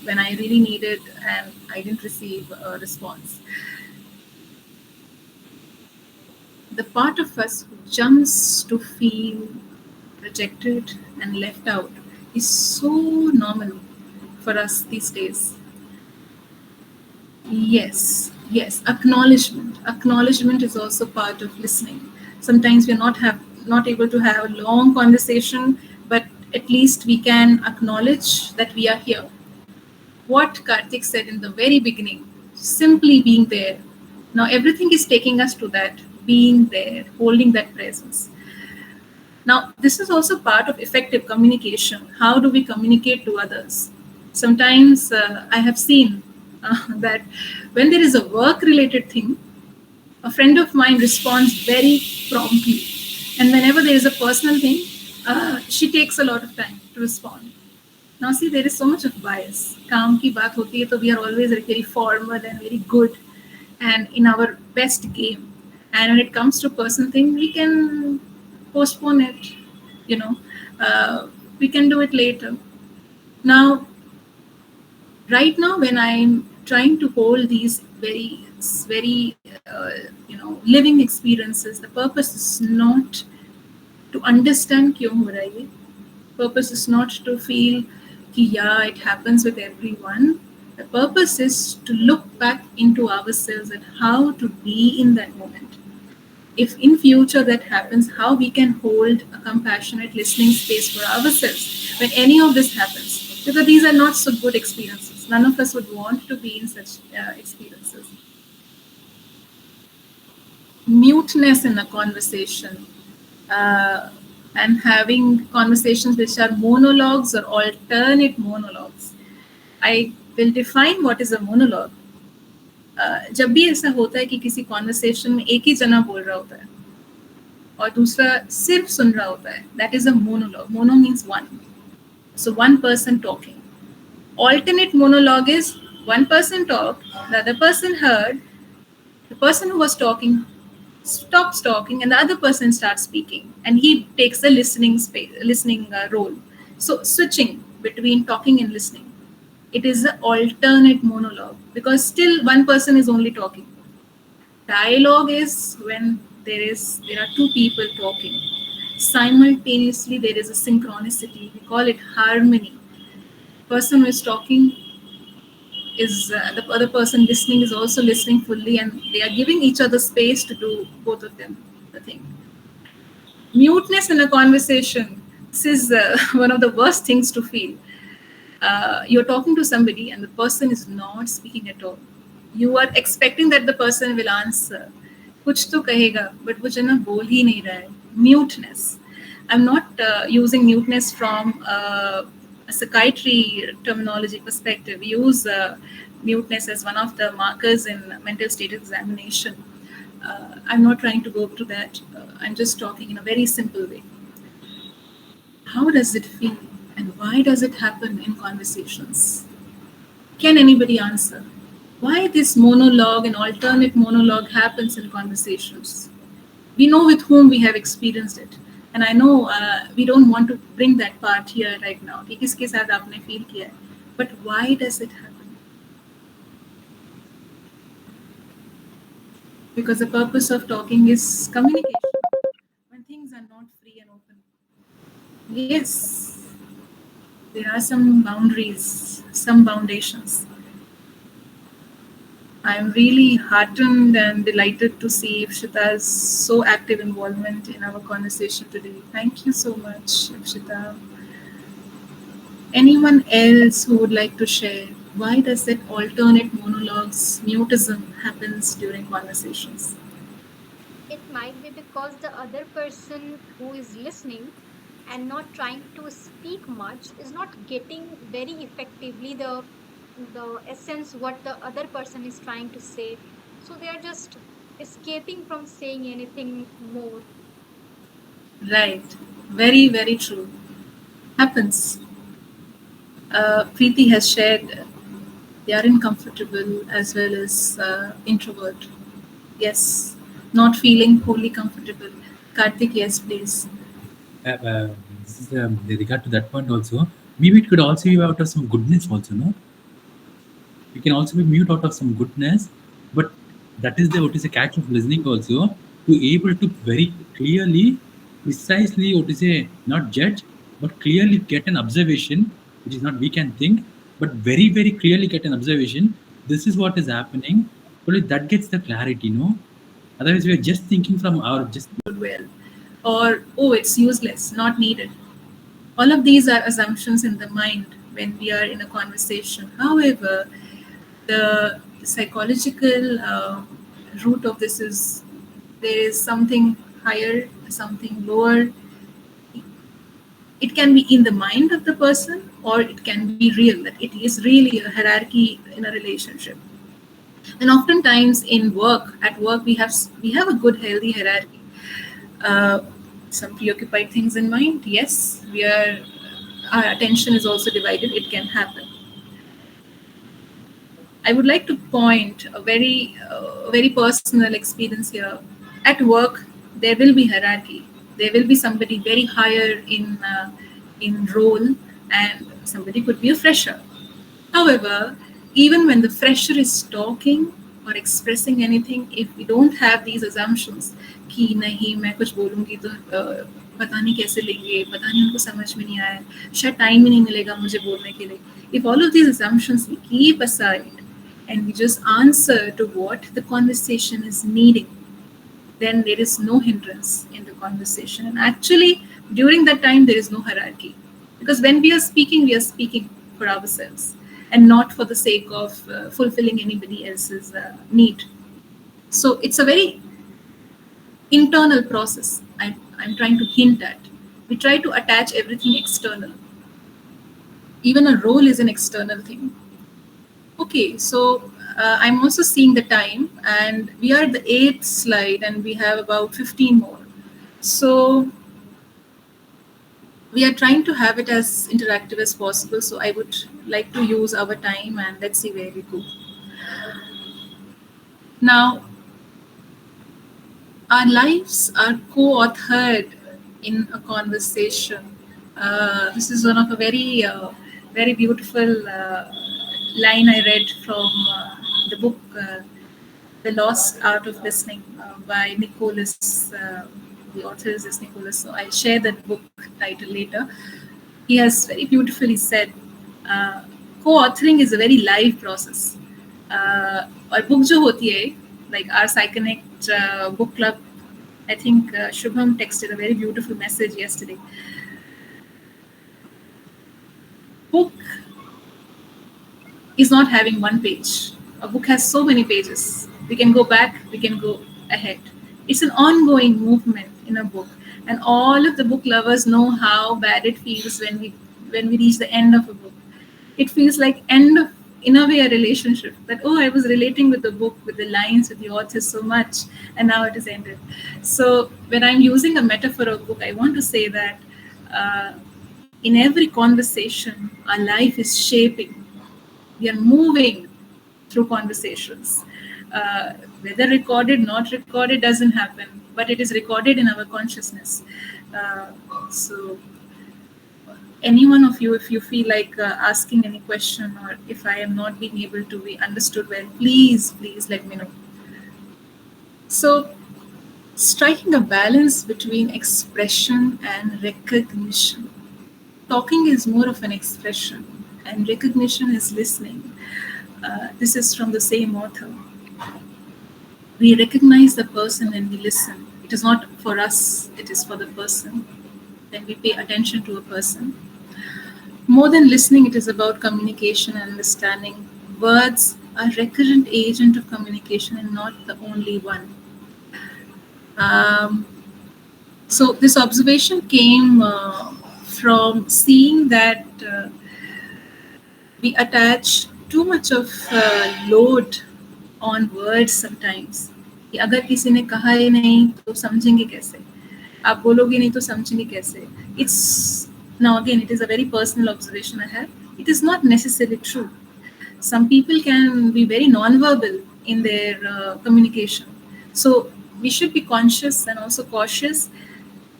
when I really needed and I didn't receive a response. The part of us who jumps to feel rejected and left out is so normal for us these days. Yes, acknowledgement. Acknowledgement is also part of listening. Sometimes we're not able to have a long conversation, but at least we can acknowledge that we are here. What Karthik said in the very beginning, simply being there. Now everything is taking us to that, being there, holding that presence. Now, this is also part of effective communication. How do we communicate to others? Sometimes I have seen that when there is a work related thing, a friend of mine responds very promptly. And whenever there is a personal thing, she takes a lot of time to respond. Now, see, there is so much of bias. काम की बात होती है तो we are always very formal and very good and in our best game. And when it comes to personal thing, we can postpone it, you know. We can do it later. Now, right now, when I'm trying to hold these very living experiences, the purpose is not to understand क्यों हो रहा है ये. Purpose is not to feel कि yeah, it happens with everyone. The purpose is to look back into ourselves and how to be in that moment. If in future that happens, how we can hold a compassionate listening space for ourselves when any of this happens. Because these are not so good experiences. None of us would want to be in such experiences. Muteness in a conversation. And having conversations which are monologues or alternate monologues. I will define what is a monologue. जब भी ऐसा होता है कि किसी conversation में एक ही जना बोल रहा होता है और दूसरा सिर्फ सुन रहा होता है, that is a monologue. Mono means one. So one person talking. Alternate monologue is one person talked, the other person heard, the person who was talking stops talking and the other person starts speaking and he takes the listening role. So switching between talking and listening. It is an alternate monologue because still one person is only talking. Dialogue is when there are two people talking. Simultaneously, there is a synchronicity. We call it harmony. Person who is talking is the other person listening is also listening fully, and they are giving each other space to do both of them the thing. Muteness in a conversation. This is one of the worst things to feel. You're talking to somebody and the person is not speaking at all. You are expecting that the person will answer. कुछ तो कहेगा, but वो जना बोल ही नहीं रहा है. Muteness. I'm not using muteness from a psychiatry terminology perspective. We use muteness as one of the markers in mental state examination. I'm not trying to go to that. I'm just talking in a very simple way. How does it feel? And why does it happen in conversations? Can anybody answer? Why this monologue and alternate monologue happens in conversations? We know with whom we have experienced it. And I know we don't want to bring that part here right now. कि किसके साथ आपने feel किया है. But why does it happen? Because the purpose of talking is communication. When things are not free and open. Yes, there are some boundaries, some foundations. I'm really heartened and delighted to see Ikshita's so active involvement in our conversation today. Thank you so much, Ikshita. Anyone else who would like to share? Why does that alternate monologues, mutism happens during conversations? It might be because the other person who is listening and not trying to speak much is not getting very effectively the essence what the other person is trying to say, so they are just escaping from saying anything more. Right. Very, very true. Happens. Preeti has shared they are uncomfortable as well as introvert. Yes. Not feeling wholly comfortable. Karthik, yes, please. This is with regard to that point also. Maybe it could also be out of some goodness also, no? You can also be mute out of some goodness, but that is what is the catch of listening also, to able to very clearly, precisely, what to say, not judge, but clearly get an observation, which is not we can think, but very, very clearly get an observation. This is what is happening. Only that gets the clarity, no? Otherwise, we are just thinking from our just Well, or oh, it's useless, not needed. All of these are assumptions in the mind when we are in a conversation. However, the psychological root of this is there is something higher, something lower. It can be in the mind of the person, or it can be real, that it is really a hierarchy in a relationship. And oftentimes in work, at work, we have a good healthy hierarchy. uh, some preoccupied things in mind, yes, we are our attention is also divided, it can happen. I would like to point a very personal experience here. At work, there will be hierarchy. There will be somebody very higher in role, and somebody could be a fresher. However, even when the fresher is talking or expressing anything, if we don't have these assumptions कि नहीं मैं कुछ बोलूँगी तो पता नहीं कैसे लेंगे, पता नहीं उनको समझ में नहीं आया, शायद टाइम ही नहीं मिलेगा मुझे बोलने के लिए. If all of these assumptions we keep aside and we just answer to what the conversation is needing, then there is no hindrance in the conversation. And actually, during that time, there is no hierarchy. Because when we are speaking for ourselves and not for the sake of fulfilling anybody else's need. So it's a very internal process I'm trying to hint at. We try to attach everything external. Even a role is an external thing. Okay, so I'm also seeing the time, and we are at the 8th slide, and we have about 15 more. So we are trying to have it as interactive as possible. So I would like to use our time, and let's see where we go. Now, our lives are co-authored in a conversation. This is one of a very beautiful line I read from the book The Lost Art of Listening by Nicholas. The author is Nicholas. So I'll share that book title later. He has very beautifully said, co-authoring is a very live process. और book जो होती है, like our PsyConnect book club, I think Shubham texted a very beautiful message yesterday. Book is not having one page. A book has so many pages. We can go back, we can go ahead. It's an ongoing movement in a book. And all of the book lovers know how bad it feels when we reach the end of a book. It feels like end of, in a way, a relationship. That, oh, I was relating with the book, with the lines, with the author so much, and now it is ended. So when I'm using a metaphor of book, I want to say that in every conversation, our life is shaping. We are moving through conversations. Whether recorded, not recorded, doesn't happen, but it is recorded in our consciousness. So any one of you, if you feel like asking any question, or if I am not being able to be understood well, please let me know. So striking a balance between expression and recognition. Talking is more of an expression, and recognition is listening. This is from the same author. We recognize the person when we listen. It is not for us, it is for the person. When we pay attention to a person. More than listening, it is about communication and understanding. Words are a recurrent agent of communication and not the only one. So this observation came from seeing that we attach too much of load on words sometimes. कि अगर किसी ने कहा ही नहीं तो समझेंगे कैसे, आप बोलोगे नहीं तो समझेंगे कैसे. It's now again, it is a very personal observation I have. It is not necessarily true. Some people can be very non-verbal in their communication. So we should be conscious and also cautious.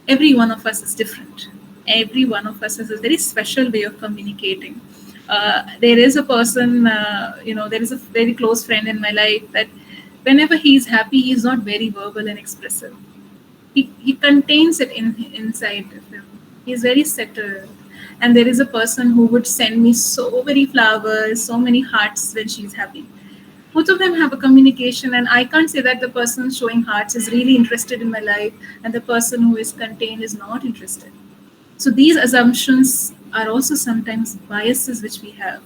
Every one of us is different. Every one of us has a very special way of communicating. There is a person, there is a very close friend in my life that whenever he's happy, he's not very verbal and expressive. He contains it inside of him. He's very settled. And there is a person who would send me so many flowers, so many hearts when she's happy. Both of them have a communication, and I can't say that the person showing hearts is really interested in my life and the person who is contained is not interested. So these assumptions are also sometimes biases which we have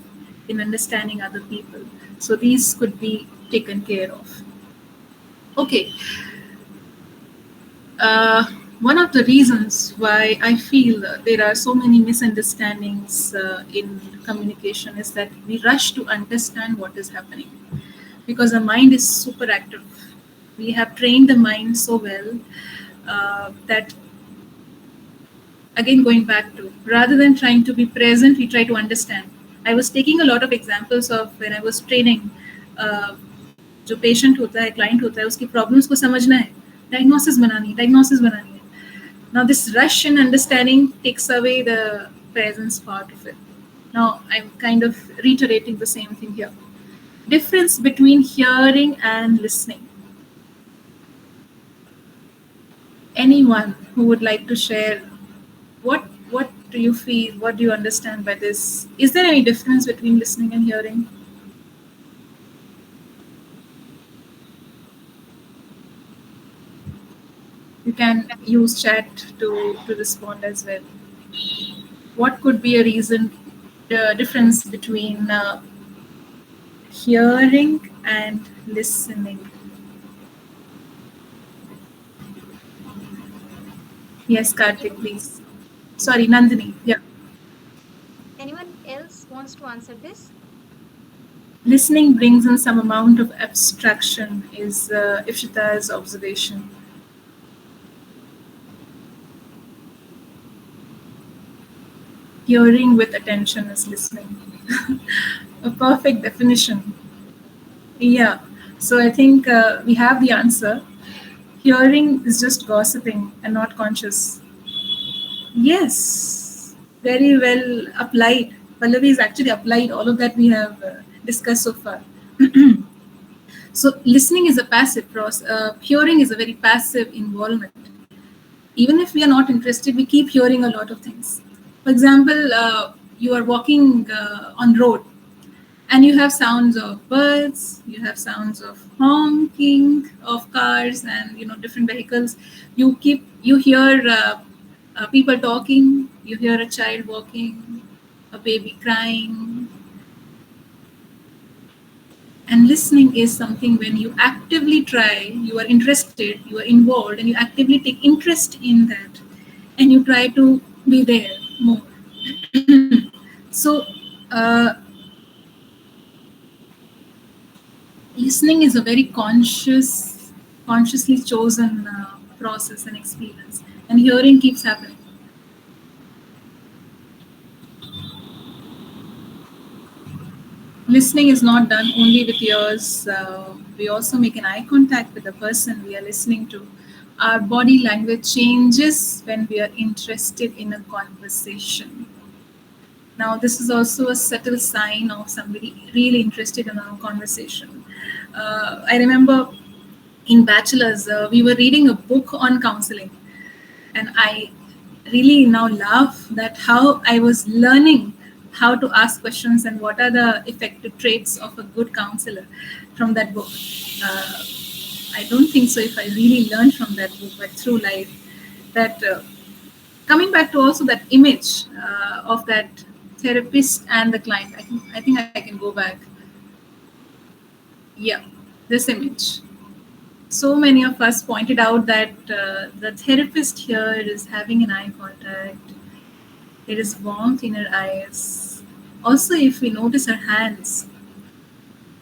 in understanding other people. So these could be taken care of. Okay, uh, one of the reasons why I feel there are so many misunderstandings in communication is that we rush to understand what is happening because the mind is super active. We have trained the mind so well that, again, going back to, rather than trying to be present, we try to understand. I was taking a lot of examples of when I was training. uh, जो patient होता है, client होता है, उसकी problems को समझना है, diagnosis बनानी है. Now this rush in understanding takes away the presence part of it. Now I'm kind of reiterating the same thing here. Difference between hearing and listening. Anyone who would like to share, what do you feel, what do you understand by this? Is there any difference between listening and hearing? You can use chat to respond as well. What could be a reason, the difference between hearing and listening? Yes, Karthik, please. Sorry, Nandini. Yeah. Anyone else wants to answer this? Listening brings in some amount of abstraction, is Ifshita's observation. Hearing with attention is listening. A perfect definition. Yeah. So I think we have the answer. Hearing is just gossiping and not conscious. Yes, very well applied. Pallavi is actually applied all of that we have discussed so far. So listening is a passive process. Hearing is a very passive involvement. Even if we are not interested, we keep hearing a lot of things. For example, you are walking on road and you have sounds of birds, you have sounds of honking of cars and different vehicles. You hear people talking, you hear a child walking, a baby crying. And listening is something when you actively try, you are interested, you are involved, and you actively take interest in that, and you try to be there more. So listening is a very consciously chosen process and experience, and hearing keeps happening. Listening is not done only with ears. We also make an eye contact with the person we are listening to. Our body language changes when we are interested in a conversation. Now, this is also a subtle sign of somebody really interested in our conversation. I remember in bachelor's, we were reading a book on counseling, and I really now laugh that how I was learning how to ask questions and what are the effective traits of a good counselor from that book. Uh, I don't think so if I really learned from that book, but through life. That coming back to also that image of that therapist and the client, I think I can go back. Yeah, this image. So many of us pointed out that the therapist here is having an eye contact. There is warmth in her eyes. Also, if we notice her hands,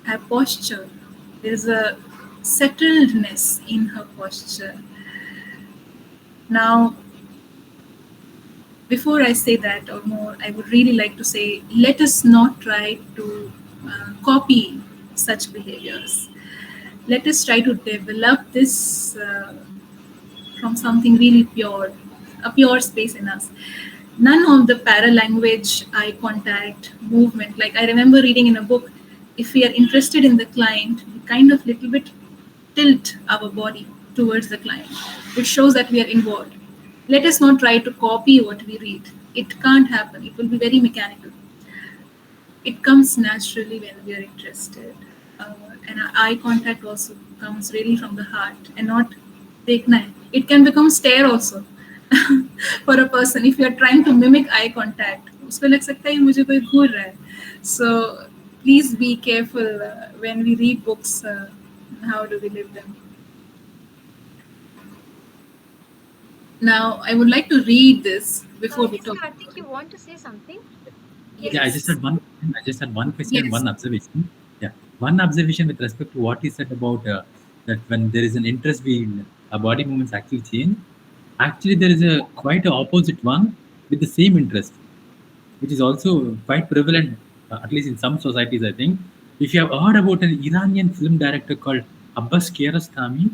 her posture, there is a settledness in her posture. Now, before I say that or more, I would really like to say let us not try to copy such behaviors. Let us try to develop this from something really pure, a pure space in us. None of the paralanguage, eye contact, movement. Like I remember reading in a book, if we are interested in the client, we kind of little bit tilt our body towards the client, which shows that we are involved. Let us not try to copy what we read. It can't happen. It will be very mechanical. It comes naturally when we are interested. And our eye contact also comes really from the heart and not dekna hai. It can become stare also. for a person. If you're trying to mimic eye contact, उसको लग सकता है मुझे कोई घूर रहा है. So please be careful when we read books. How do we live them? Now, I would like to read this before we Yes, talk. Karthik, you want to say something? Yeah, I just had one. I just had one question and Yes. one observation. Yeah, one observation with respect to what he said about that when there is an interest, our body movements actually change. Actually, there is a quite a opposite one with the same interest, which is also quite prevalent, at least in some societies, I think. If you have heard about an Iranian film director called Abbas Kiarostami,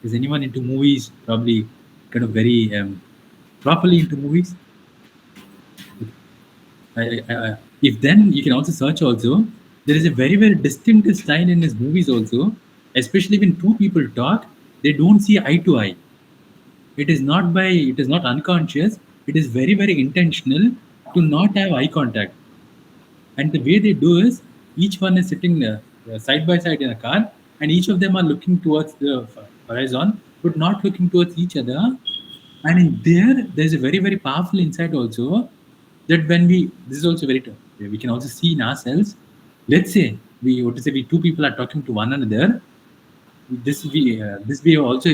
is anyone into movies? Probably kind of very properly into movies. If then you can also search also, there is a very very distinctive style in his movies also, especially when two people talk, they don't see eye to eye. It is not unconscious, it is very very intentional to not have eye contact. And the way they do is each one is sitting side by side in a car, and each of them are looking towards the horizon but not looking towards each other. And in there's a very very powerful insight also, that when we this is also very we can also see in ourselves. Let's say we two people are talking to one another. This we also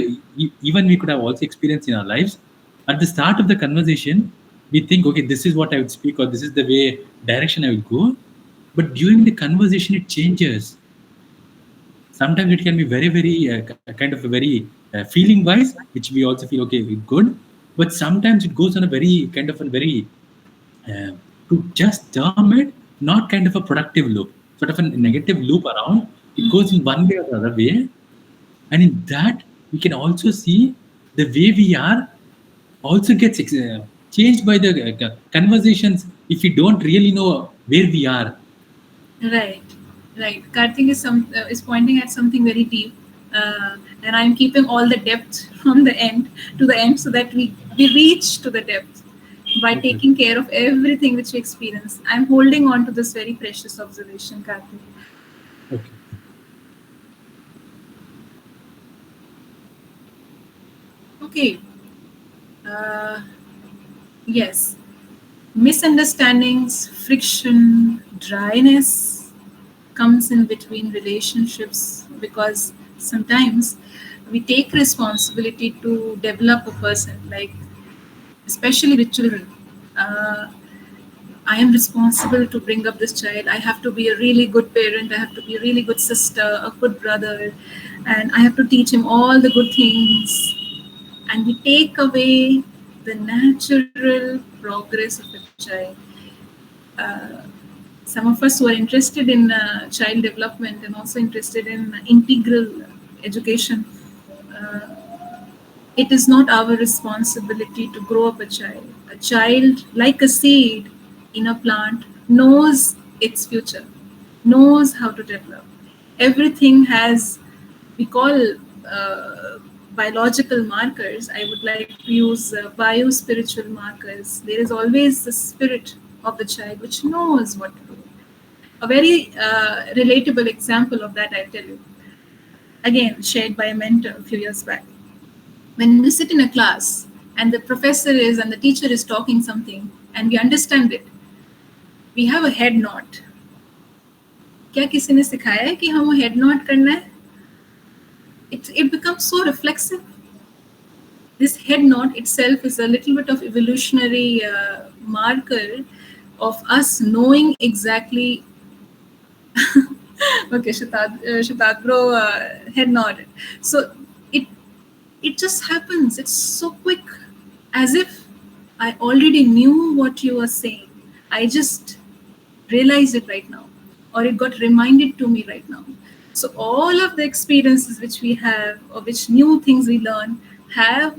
even we could have also experienced in our lives. At the start of the conversation, we think, okay, this is what I would speak, or this is the way direction I will go. But during the conversation, it changes. Sometimes it can be very very kind of a very feeling wise, which we also feel okay, good. But sometimes it goes on a very kind of a very uh, to just term it, not kind of a productive loop, sort of a negative loop around. It goes in one way or the other way. And in that, we can also see the way we are also gets changed by the conversations if we don't really know where we are. Right, right. Karthik is pointing at something very deep, and I'm keeping all the depth from the end to the end so that we reach to the depth by Okay. taking care of everything which we experience. I'm holding on to this very precious observation, Karthik. Okay. Okay. Uh, yes. Misunderstandings, friction, dryness comes in between relationships because sometimes we take responsibility to develop a person, like especially with children. Uh, I am responsible to bring up this child. I have to be a really good parent. I have to be a really good sister, a good brother, and I have to teach him all the good things. And we take away the natural progress of a child. Uh, some of us who are interested in child development and also interested in integral education, uh, it is not our responsibility to grow up a child. A child, like a seed in a plant, knows its future, knows how to develop. Everything has, we call biological markers. I would like to use bio-spiritual markers. There is always the spirit of the child which knows what to do. A very relatable example of that, I tell you. Again, shared by a mentor a few years back. When we sit in a class and the professor is and the teacher is talking something and we understand it, we have a head nod. क्या किसी ने सिखाया है कि हम head nod करना है? It becomes so reflexive. This head nod itself is a little bit of evolutionary marker of us knowing exactly. Okay, Shatad bro, head nodded. So it just happens. It's so quick, as if I already knew what you were saying. I just realized it right now, or it got reminded to me right now. So all of the experiences which we have, or which new things we learn, have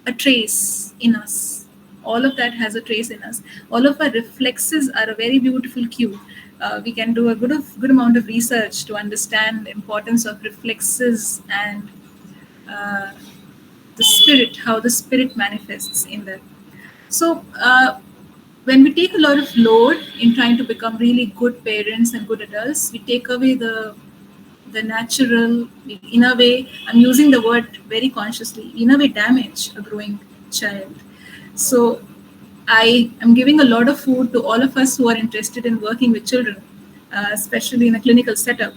a trace in us. All of that has a trace in us. All of our reflexes are a very beautiful cue. We can do a good amount of research to understand the importance of reflexes and uh, the spirit, how the spirit manifests in them. So when we take a lot of load in trying to become really good parents and good adults, we take away the natural, in a way, I'm using the word very consciously, in a way damage a growing child. So I am giving a lot of food to all of us who are interested in working with children, especially in a clinical setup.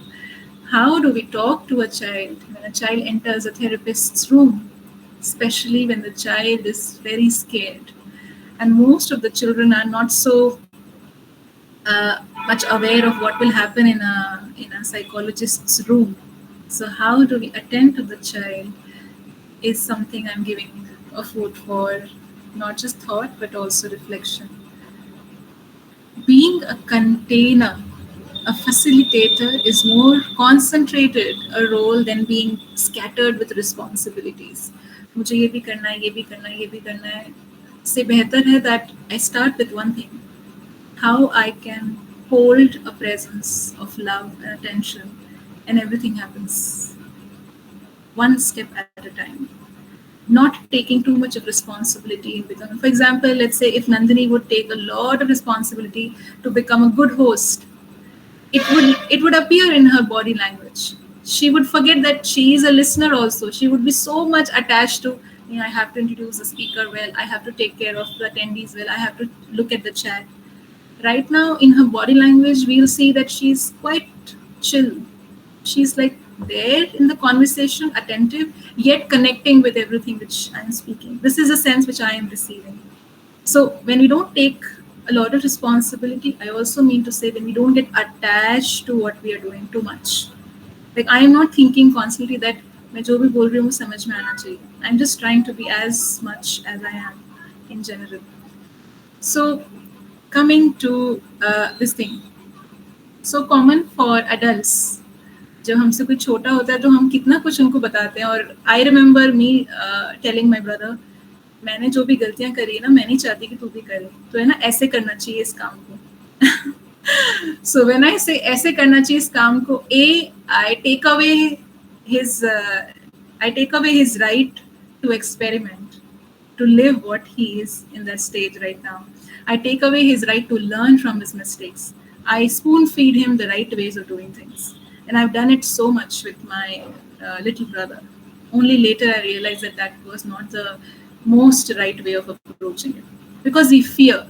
How do we talk to a child when a child enters a therapist's room, especially when the child is very scared? And most of the children are not so much aware of what will happen in a psychologist's room. So how do we attend to the child is something I'm giving a food for, not just thought but also reflection. Being a container, a facilitator is more concentrated a role than being scattered with responsibilities. मुझे ये भी करना है, ये भी करना है, ये भी करना है. से बेहतर है that I start with one thing: how I can hold a presence of love and attention, and everything happens one step at a time. Not taking too much of responsibility in becoming. For example, let's say if Nandini would take a lot of responsibility to become a good host, it would appear in her body language. She would forget that she is a listener also. She would be so much attached to, I have to introduce the speaker well, I have to take care of the attendees well, I have to look at the chat. Right now, in her body language, we'll see that she's quite chill. She's like there in the conversation, attentive, yet connecting with everything which I'm speaking. This is a sense which I am receiving. So when we don't take a lot of responsibility, I also mean to say when we don't get attached to what we are doing too much. Like I am not thinking constantly that मैं जो भी बोल रही हूँ वो समझ में आना चाहिए. I'm just trying to be as much as I am in general. So coming to this thing, so common for adults. जब हमसे कोई छोटा होता है तो हम कितना कुछ उनको बताते हैं. और I remember me telling my brother, मैंने जो भी गलतियां करी है ना, मैं नहीं चाहती कि तू भी करे, तो है ना ऐसे करना चाहिए इस काम को. सो व्हेन आई से ऐसे करना चाहिए इस काम को, I take away his right to experiment, to live what he is in that stage right now. I take away his right to learn from his mistakes. I spoon feed him the right ways of doing things. And I've done it so much with my little brother. Only later I realized that that was not the most right way of approaching it. Because we fear.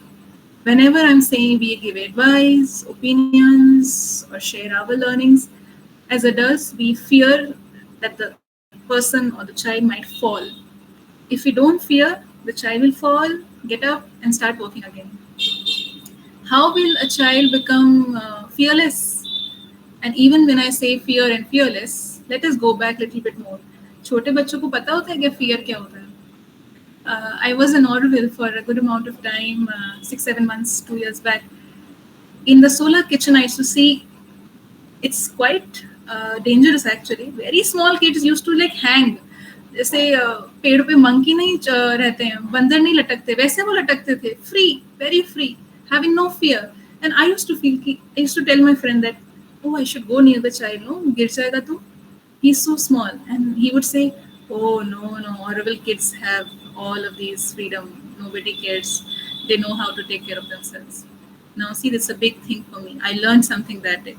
Whenever I'm saying we give advice, opinions, or share our learnings, as adults, we fear that the person or the child might fall. If we don't fear, the child will fall, get up, and start working again. How will a child become fearless? And even when I say fear and fearless, let us go back a little bit more. छोटे बच्चों को पता होता है कि fear क्या होता है? I was in Orville for a good amount of time, 6-7 months, 2 years back. In the solar kitchen, I used to see it's quite dangerous actually. Very small kids used to like hang. जैसे पेड़ पे monkey नहीं रहते हैं, बंदर नहीं लटकते, वैसे वो लटकते थे, free, very free, having no fear. And I used to tell my friend that, oh, I should go near the child, no, गिर जाएगा तू, he's so small. And he would say, oh no, horrible kids have all of these freedom, nobody cares, they know how to take care of themselves. Now see, that's a big thing for me. I learned something that day.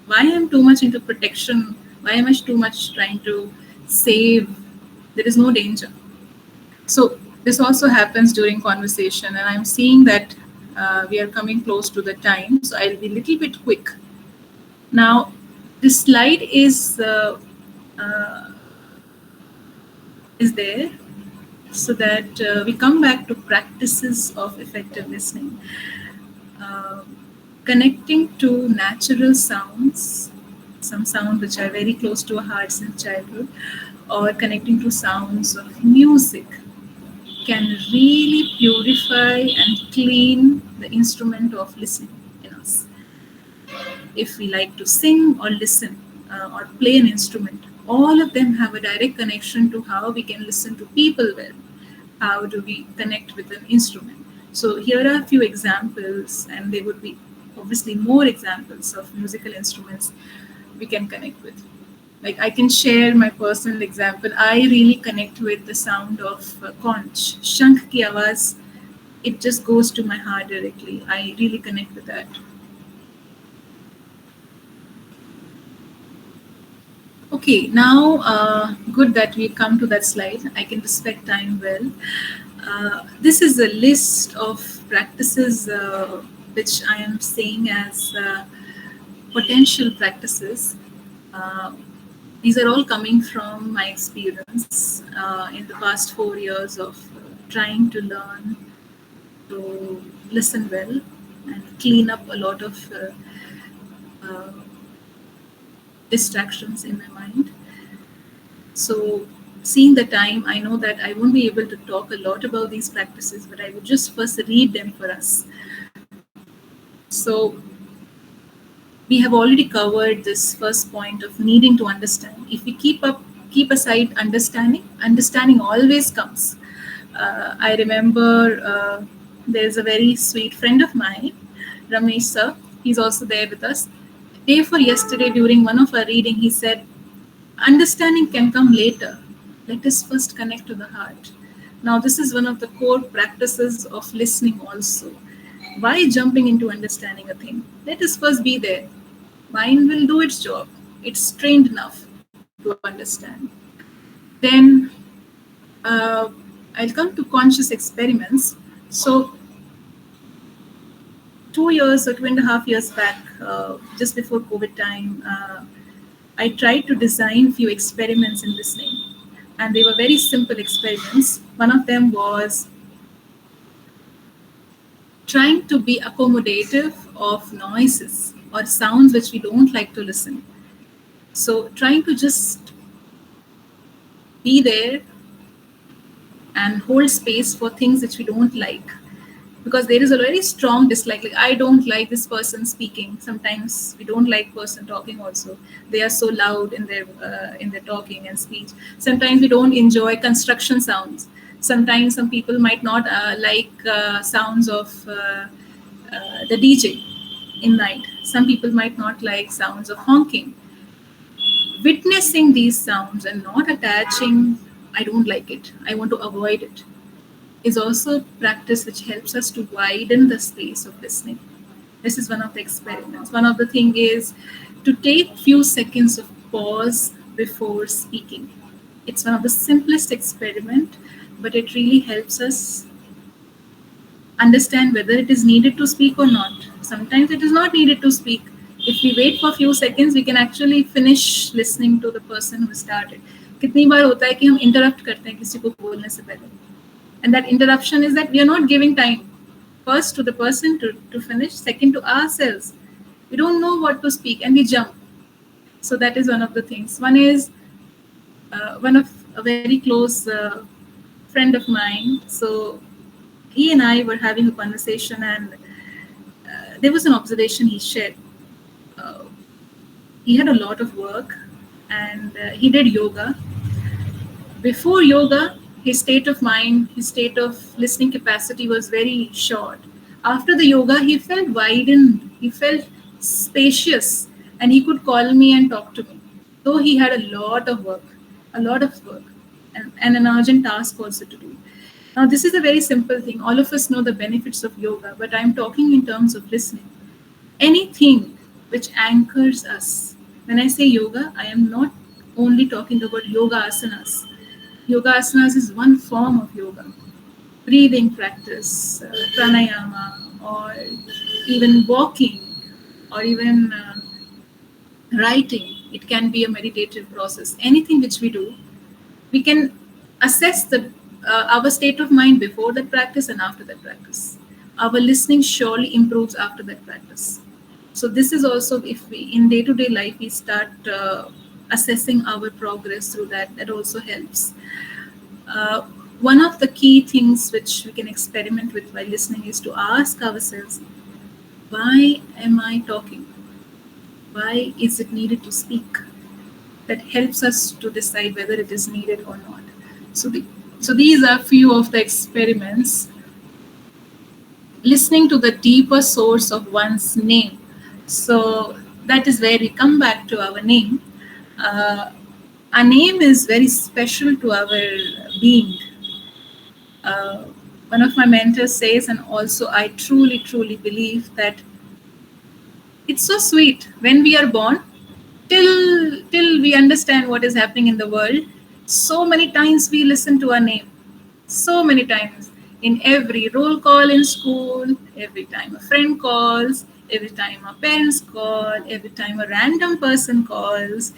Why I'm too much into protection? Why am I too much trying to save? There is no danger. So this also happens during conversation, and I'm seeing that we are coming close to the time, so I'll be a little bit quick. Now, this slide is there so that we come back to practices of effective listening. Connecting to natural sounds, some sounds which are very close to our hearts in childhood, or connecting to sounds of music can really purify and clean the instrument of listening in us. If we like to sing or listen or play an instrument, all of them have a direct connection to how we can listen to people well. How do we connect with an instrument? So here are a few examples, and there would be obviously more examples of musical instruments we can connect with. Like I can share my personal example. I really connect with the sound of conch, shankh ki awaaz. It just goes to my heart directly. I really connect with that. Okay, now good that we come to that slide. I can respect time well. This is a list of practices which I am seeing as potential practices. Uh, these are all coming from my experience in the past 4 years of trying to learn to listen well and clean up a lot of uh, distractions in my mind. So, seeing the time, I know that I won't be able to talk a lot about these practices, but I would just first read them for us. So, we have already covered this first point of needing to understand. If we keep aside understanding always comes. I remember there's a very sweet friend of mine, Ramesh sir. He's also there with us. Day for yesterday, during one of our reading, he said, "Understanding can come later. Let us first connect to the heart." Now, this is one of the core practices of listening also. Why jumping into understanding a thing? Let us first be there. Mind will do its job. It's trained enough to understand. Then I'll come to conscious experiments. So, 2 years or 2.5 years back, just before COVID time, I tried to design few experiments in listening, and they were very simple experiments. One of them was trying to be accommodative of noises or sounds which we don't like to listen. So, trying to just be there and hold space for things which we don't like, because there is a very strong dislike. Like, I don't like this person speaking. Sometimes we don't like person talking also. They are so loud in their talking and speech. Sometimes we don't enjoy construction sounds. Sometimes some people might not like sounds of the DJ in night. Some people might not like sounds of honking. Witnessing these sounds and not attaching, I don't like it, I want to avoid it, is also a practice which helps us to widen the space of listening. This is one of the experiments. One of the thing is to take few seconds of pause before speaking. It's one of the simplest experiment, but it really helps us understand whether it is needed to speak or not. Sometimes it is not needed to speak. If we wait for a few seconds, we can actually finish listening to the person who started. कितनी बार होता है कि हम interrupt करते हैं किसी को बोलने से पहले, and that interruption is that we are not giving time first to the person to finish, second to ourselves. We don't know what to speak and we jump. So that is one of the things. One is one of a very close friend of mine. So he and I were having a conversation, and there was an observation he shared. Uh, he had a lot of work, and he did yoga. Before yoga, his state of mind, his state of listening capacity was very short. After the yoga, he felt widened, he felt spacious, and he could call me and talk to me. Though he had a lot of work, and an urgent task also to do. Now, this is a very simple thing. All of us know the benefits of yoga, but I'm talking in terms of listening. Anything which anchors us. When I say yoga, I am not only talking about yoga asanas. Yoga asanas is one form of yoga. Breathing practice, pranayama, or even walking, or even writing. It can be a meditative process. Anything which we do, we can assess our state of mind before that practice and after that practice. Our listening surely improves after that practice. So this is also, if we in day-to-day life we start assessing our progress through that, that also helps. uh, One of the key things which we can experiment with while listening is to ask ourselves, why am I talking? Why is it needed to speak? That helps us to decide whether it is needed or not. So, so these are few of the experiments. Listening to the deeper source of one's name. So that is where we come back to our name. Uh, our name is very special to our being. Uh, One of my mentors says, and also I truly believe that it's so sweet when we are born, till we understand what is happening in the world. So many times we listen to our name, so many times. In every roll call in school, every time a friend calls, every time our parents call, every time a random person calls,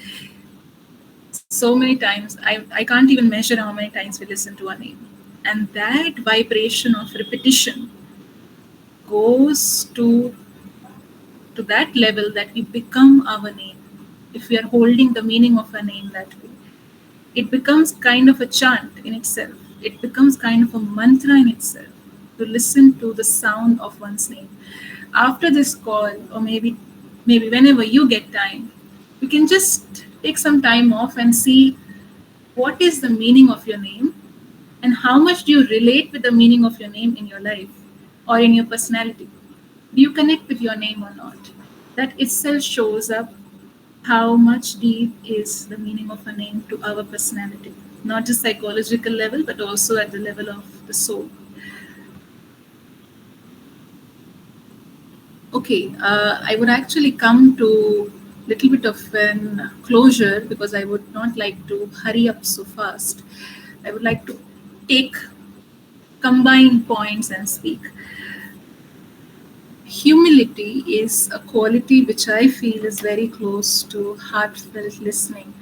so many times, I can't even measure how many times we listen to our name. And that vibration of repetition goes to that level that we become our name. If we are holding the meaning of a name that way, it becomes kind of a chant in itself. It becomes kind of a mantra in itself to listen to the sound of one's name. After this call, or maybe whenever you get time, you can just take some time off and see what is the meaning of your name and how much do you relate with the meaning of your name in your life or in your personality. Do you connect with your name or not? That itself shows up how much deep is the meaning of a name to our personality, not just psychological level, but also at the level of the soul. Okay, I would actually come to little bit of an closure because I would not like to hurry up so fast. I would like to take combine points and speak. Humility is a quality which I feel is very close to heartfelt listening.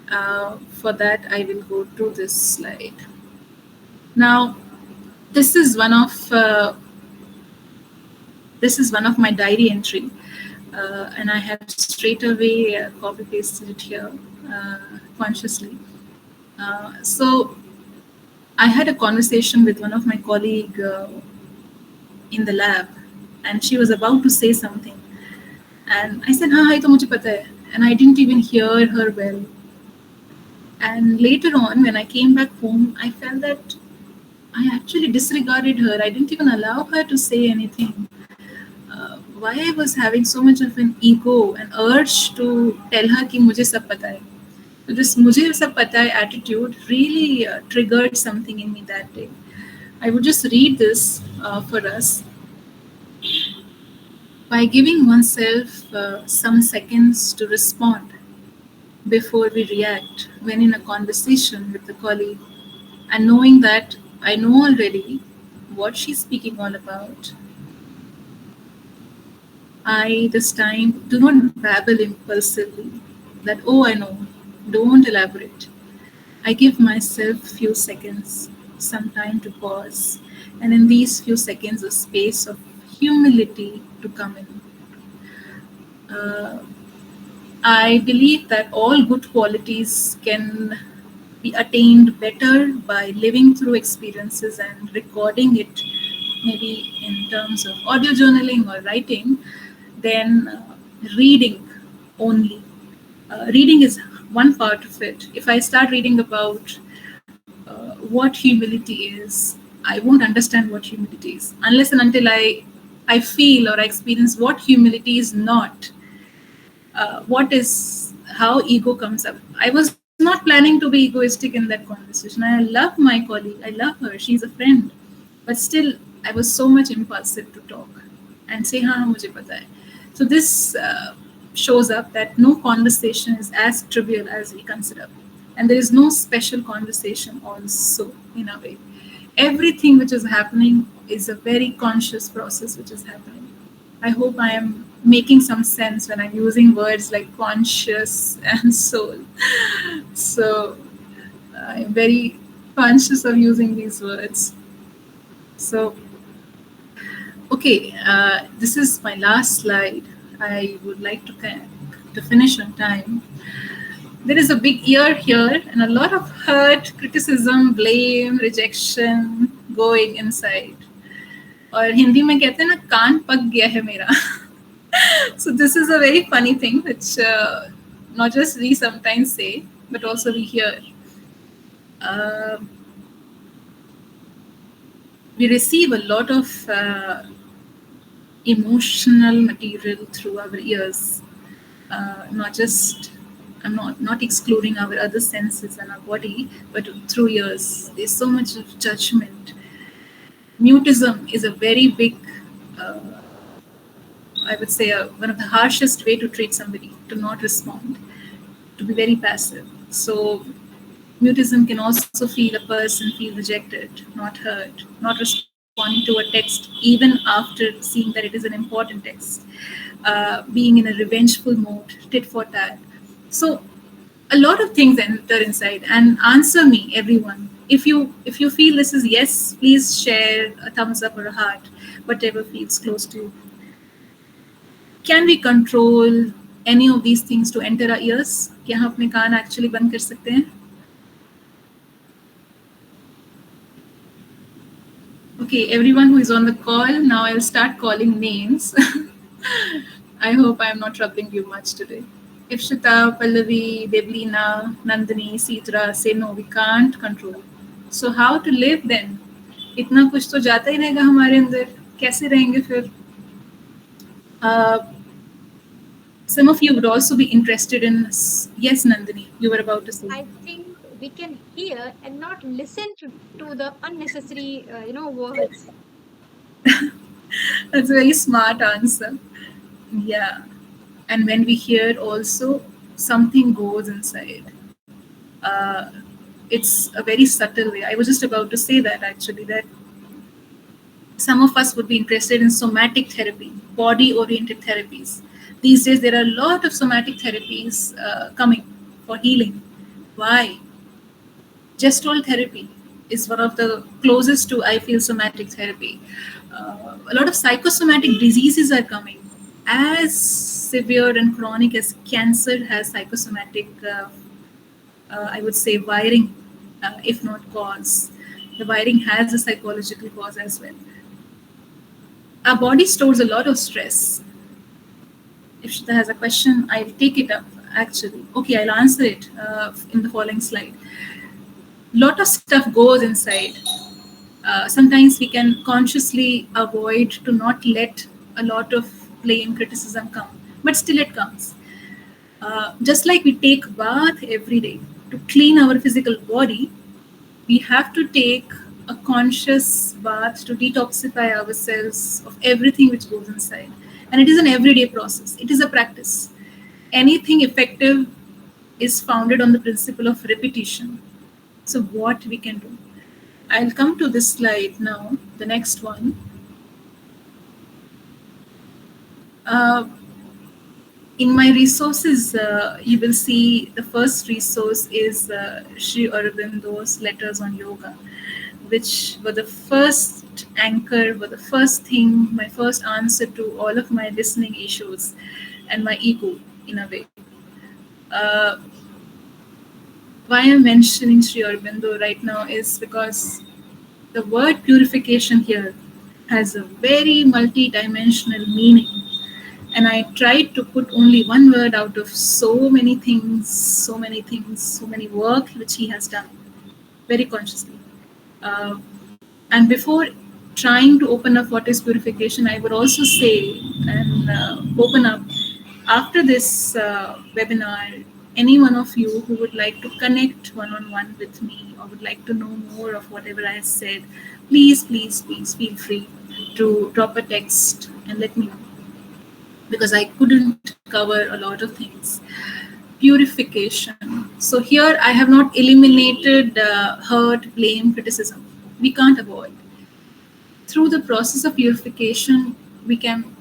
For that, I will go to this slide. Now, this is one of my diary entry, and I have straight away copy pasted it here consciously. So I had a conversation with one of my colleague in the lab, and she was about to say something, and I said, "हाँ, ये तो मुझे पता है," and I didn't even hear her well. And later on, when I came back home, I felt that I actually disregarded her. I didn't even allow her to say anything. Why I was having so much of an ego, an urge to tell her कि मुझे सब पता है. So this मुझे सब पता है attitude really triggered something in me that day. I would just read this for us. By giving oneself some seconds to respond before we react when in a conversation with a colleague, and knowing that I know already what she's speaking all about, I this time do not babble impulsively that, oh, I know, don't elaborate. I give myself few seconds, some time to pause, and in these few seconds, a space of humility to come in. Uh, I believe that all good qualities can be attained better by living through experiences and recording it, maybe in terms of audio journaling or writing, than reading only. Reading is one part of it. If I start reading about what humility is, I won't understand what humility is unless and until I feel or I experience what humility is not. What is how ego comes up. I was not planning to be egoistic in that conversation. I love my colleague. I love her. She's a friend. But still, I was so much impulsive to talk and say, "हाँ मुझे पता है." So this shows up that no conversation is as trivial as we consider, and there is no special conversation also in a way. Everything which is happening is a very conscious process which is happening. I hope I am making some sense when I'm using words like conscious and soul. So I'm very conscious of using these words. So, okay, this is my last slide. I would like to finish on time. There is a big ear here and a lot of hurt, criticism, blame, rejection going inside. और हिंदी में कहते हैं ना कान पक गया है मेरा. So this is a very funny thing which not just we sometimes say, but also we hear. We receive a lot of emotional material through our ears. Not just, I'm not excluding our other senses and our body, but through ears. There's so much of judgment. Mutism is a very big, I would say, one of the harshest way to treat somebody, to not respond, to be very passive. So mutism can also feel a person feel rejected, not heard, not responding to a text even after seeing that it is an important text, being in a revengeful mode, tit for tat. So a lot of things enter inside. And answer me, everyone. If you feel this is yes, please share a thumbs up or a heart, whatever feels close to you. Can we control any of these things to enter our ears? क्या हम अपने कान actually बंद कर सकते हैं? Okay, everyone who is on the call, now I'll start calling names. I hope I'm not troubling you much today. If Shita, Pallavi, Devlina, Nandini, Sitra say no, we can't control. So how to live then? इतना कुछ तो जाता ही रहेगा हमारे अंदर, कैसे रहेंगे फिर? Uh, some of you would also be interested in. Yes, Nandini, you were about to say. I think we can hear and not listen to the unnecessary, words. That's a very smart answer. Yeah. And when we hear also, something goes inside. Uh, it's a very subtle way. I was just about to say that actually, that some of us would be interested in somatic therapy, body oriented therapies. These days, there are a lot of somatic therapies coming for healing. Why? Gestalt therapy is one of the closest to, I feel, somatic therapy. A lot of psychosomatic diseases are coming. As severe and chronic as cancer has psychosomatic, I would say, wiring, if not cause. The wiring has a psychological cause as well. Our body stores a lot of stress. If Shita has a question, I'll take it up actually. Okay, I'll answer it in the following slide. Lot of stuff goes inside. Sometimes we can consciously avoid to not let a lot of blame, criticism come, but still it comes. Just like we take bath every day to clean our physical body, we have to take a conscious bath to detoxify ourselves of everything which goes inside. And it is an everyday process. It is a practice. Anything effective is founded on the principle of repetition. So what we can do? I'll come to this slide now, the next one. In my resources, you will see the first resource is Sri Aurobindo's Letters on Yoga, which were the first anchor, were the first thing, my first answer to all of my listening issues and my ego, in a way. Uh, why I'm mentioning Sri Aurobindo right now is because the word purification here has a very multi-dimensional meaning. And I tried to put only one word out of so many things, so many work which he has done very consciously. And before trying to open up what is purification, I would also say and open up after this webinar, any one of you who would like to connect one-on-one with me or would like to know more of whatever I have said, please feel free to drop a text and let me know, because I couldn't cover a lot of things. Purification. So here I have not eliminated hurt, blame, criticism. We can't avoid. Through the process of purification, we can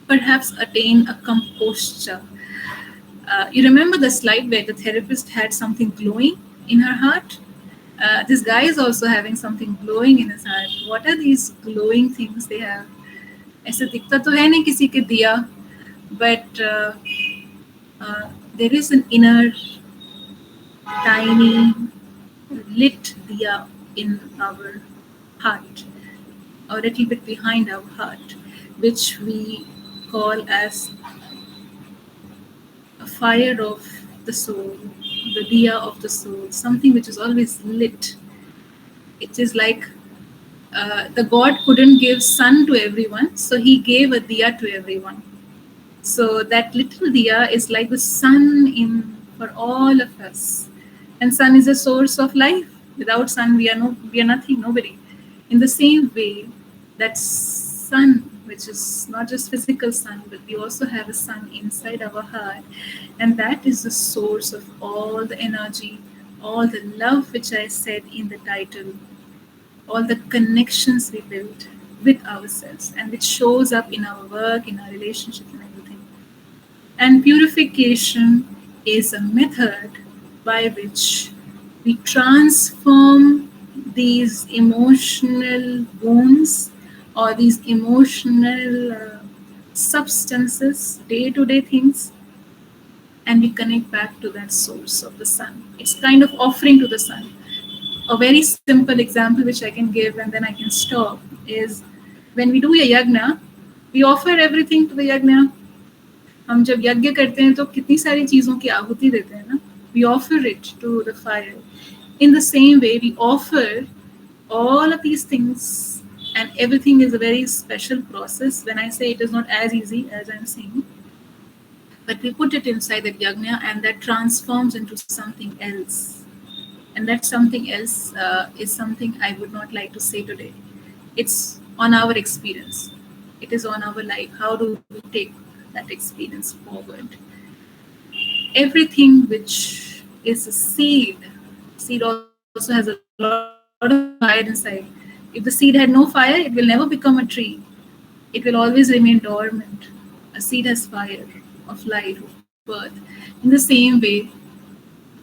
perhaps attain a composture. You remember the slide where the therapist had something glowing in her heart? This guy is also having something glowing in his heart. What are these glowing things they have? ऐसे दिखता तो है नहीं किसी के दिया, but there is an inner tiny lit diya in our heart, or a little bit behind our heart, which we call as a fire of the soul, the diya of the soul, something which is always lit. It is like the God couldn't give sun to everyone, so he gave a diya to everyone. So that little diya is like the sun in for all of us, and sun is a source of life. Without sun, we are nothing, nobody. In the same way, that sun, which is not just physical sun, but we also have a sun inside our heart, and that is the source of all the energy, all the life, all the love, all the all the love which I said in the title, all the connections we build with ourselves and which shows up in our work, in our relationships, and everything. And purification is a method by which we transform these emotional wounds or these emotional substances, day to day things, and we connect back to that source of the sun. It's kind of offering to the sun. A very simple example which I can give and then I can stop is when we do a yagna, we offer everything to the yagna. हम जब यज्ञ करते हैं तो कितनी सारी चीज़ों की आहुति देते हैं ना. We offer it to the fire. In the same way, we offer all of these things, and everything is a very special process. When I say it is not as easy as I'm saying, but we put it inside that yagna, and that transforms into something else. And that something else is something I would not like to say today. It's on our experience. It is on our life. How do we take that experience forward? Everything which is a seed also has a lot of fire inside. If the seed had no fire, it will never become a tree. It will always remain dormant. A seed has fire of life, of birth. In the same way,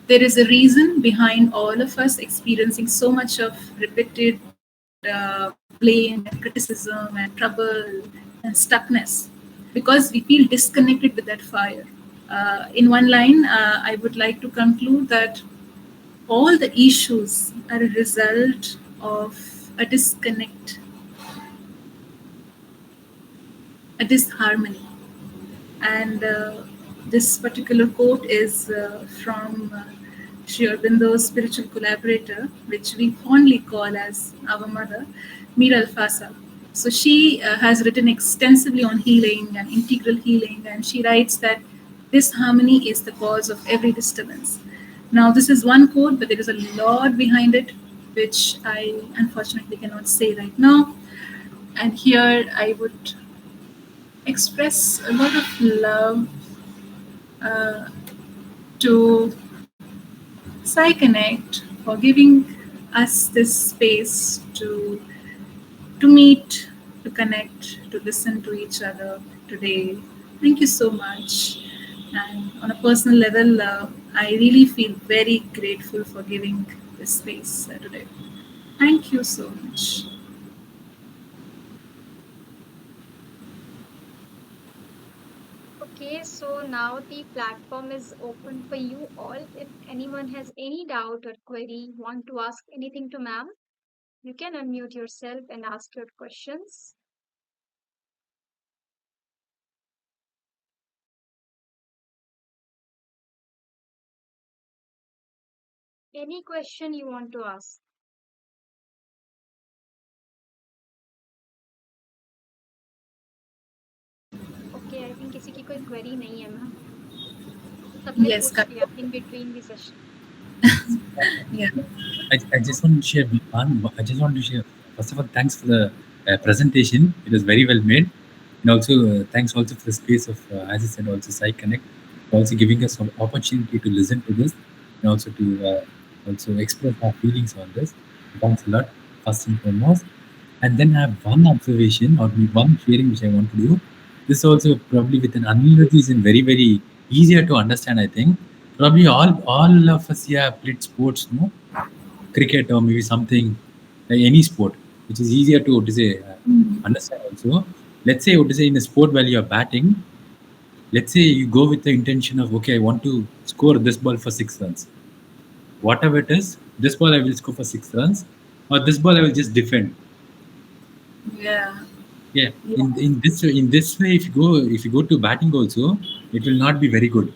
there is a reason behind all of us experiencing so much of repeated blame and criticism and trouble and stuckness because we feel disconnected with that fire. In one line, I would like to conclude that all the issues are a result of a disconnect, a disharmony. And this particular quote is from Sri Aurobindo's spiritual collaborator, which we fondly call as our mother, Mira Alfasa. So she has written extensively on healing and integral healing, and she writes that this harmony is the cause of every disturbance. Now, this is one quote, but there is a lot behind it, which I unfortunately cannot say right now. And here I would express a lot of love uh, to PsyConnect for giving us this space to meet, to connect, to listen to each other today. Thank you so much. And on a personal level, I really feel very grateful for giving this space today. Thank you so much. Okay, so now the platform is open for you all. If anyone has any doubt or query, want to ask anything to ma'am, you can unmute yourself and ask your questions. Any question you want to ask? Okay, I think किसी की कोई query नहीं है ma'am. सबने Yes, पूछ लिया in between the session. yeah. I just want to share I just want to share. First of all, thanks for the presentation. It was very well made, and also thanks also for the space of, as I said, also PsyConnect, for also giving us an opportunity to listen to this, and also to also express our feelings on this. Thanks a lot, first and foremost. And then I have one observation or one sharing which I want to do. This also probably with an analogy is very very easier to understand. I think probably all of us here have played sports, no? Cricket or maybe something like any sport, which is easier to say understand also. Let's say what to say in a sport while you are batting. Let's say you go with the intention of okay, I want to score this ball for 6 runs. Whatever it is, this ball I will score for 6 runs, or this ball I will just defend. Yeah. Yeah. In this way, if you go to batting also, it will not be very good.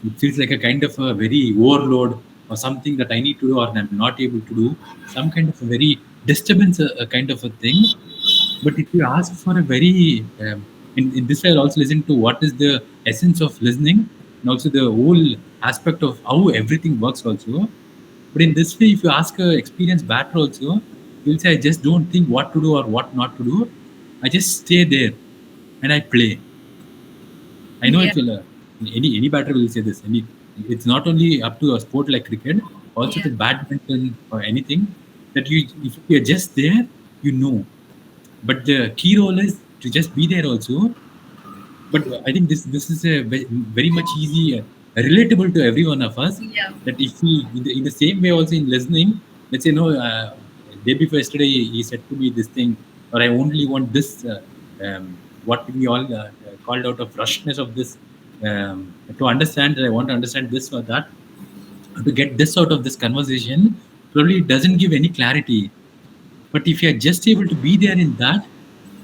It feels like a kind of a very overload or something that I need to do or I'm not able to do. Some kind of a very disturbance, a kind of a thing. But if you ask for a very in this way, I'll also listen to what is the essence of listening and also the whole aspect of how everything works also. But in this way, if you ask a experienced batter also, you'll say, I just don't think what to do or what not to do. I just stay there and I play. I know Yeah. it will. Any batter will say this. It's not only up to a sport like cricket. also Yeah. the badminton or anything, that if you're just there, you know. But the key role is to just be there also. But I think this is a very much easy, relatable to every one of us. Yeah. That if we in the same way also in listening, let's say no, day before yesterday he said to me this thing, or I only want this. What we all called out of rushness of this, to understand that I want to understand this or that, to get this out of this conversation, probably doesn't give any clarity. But if you are just able to be there in that,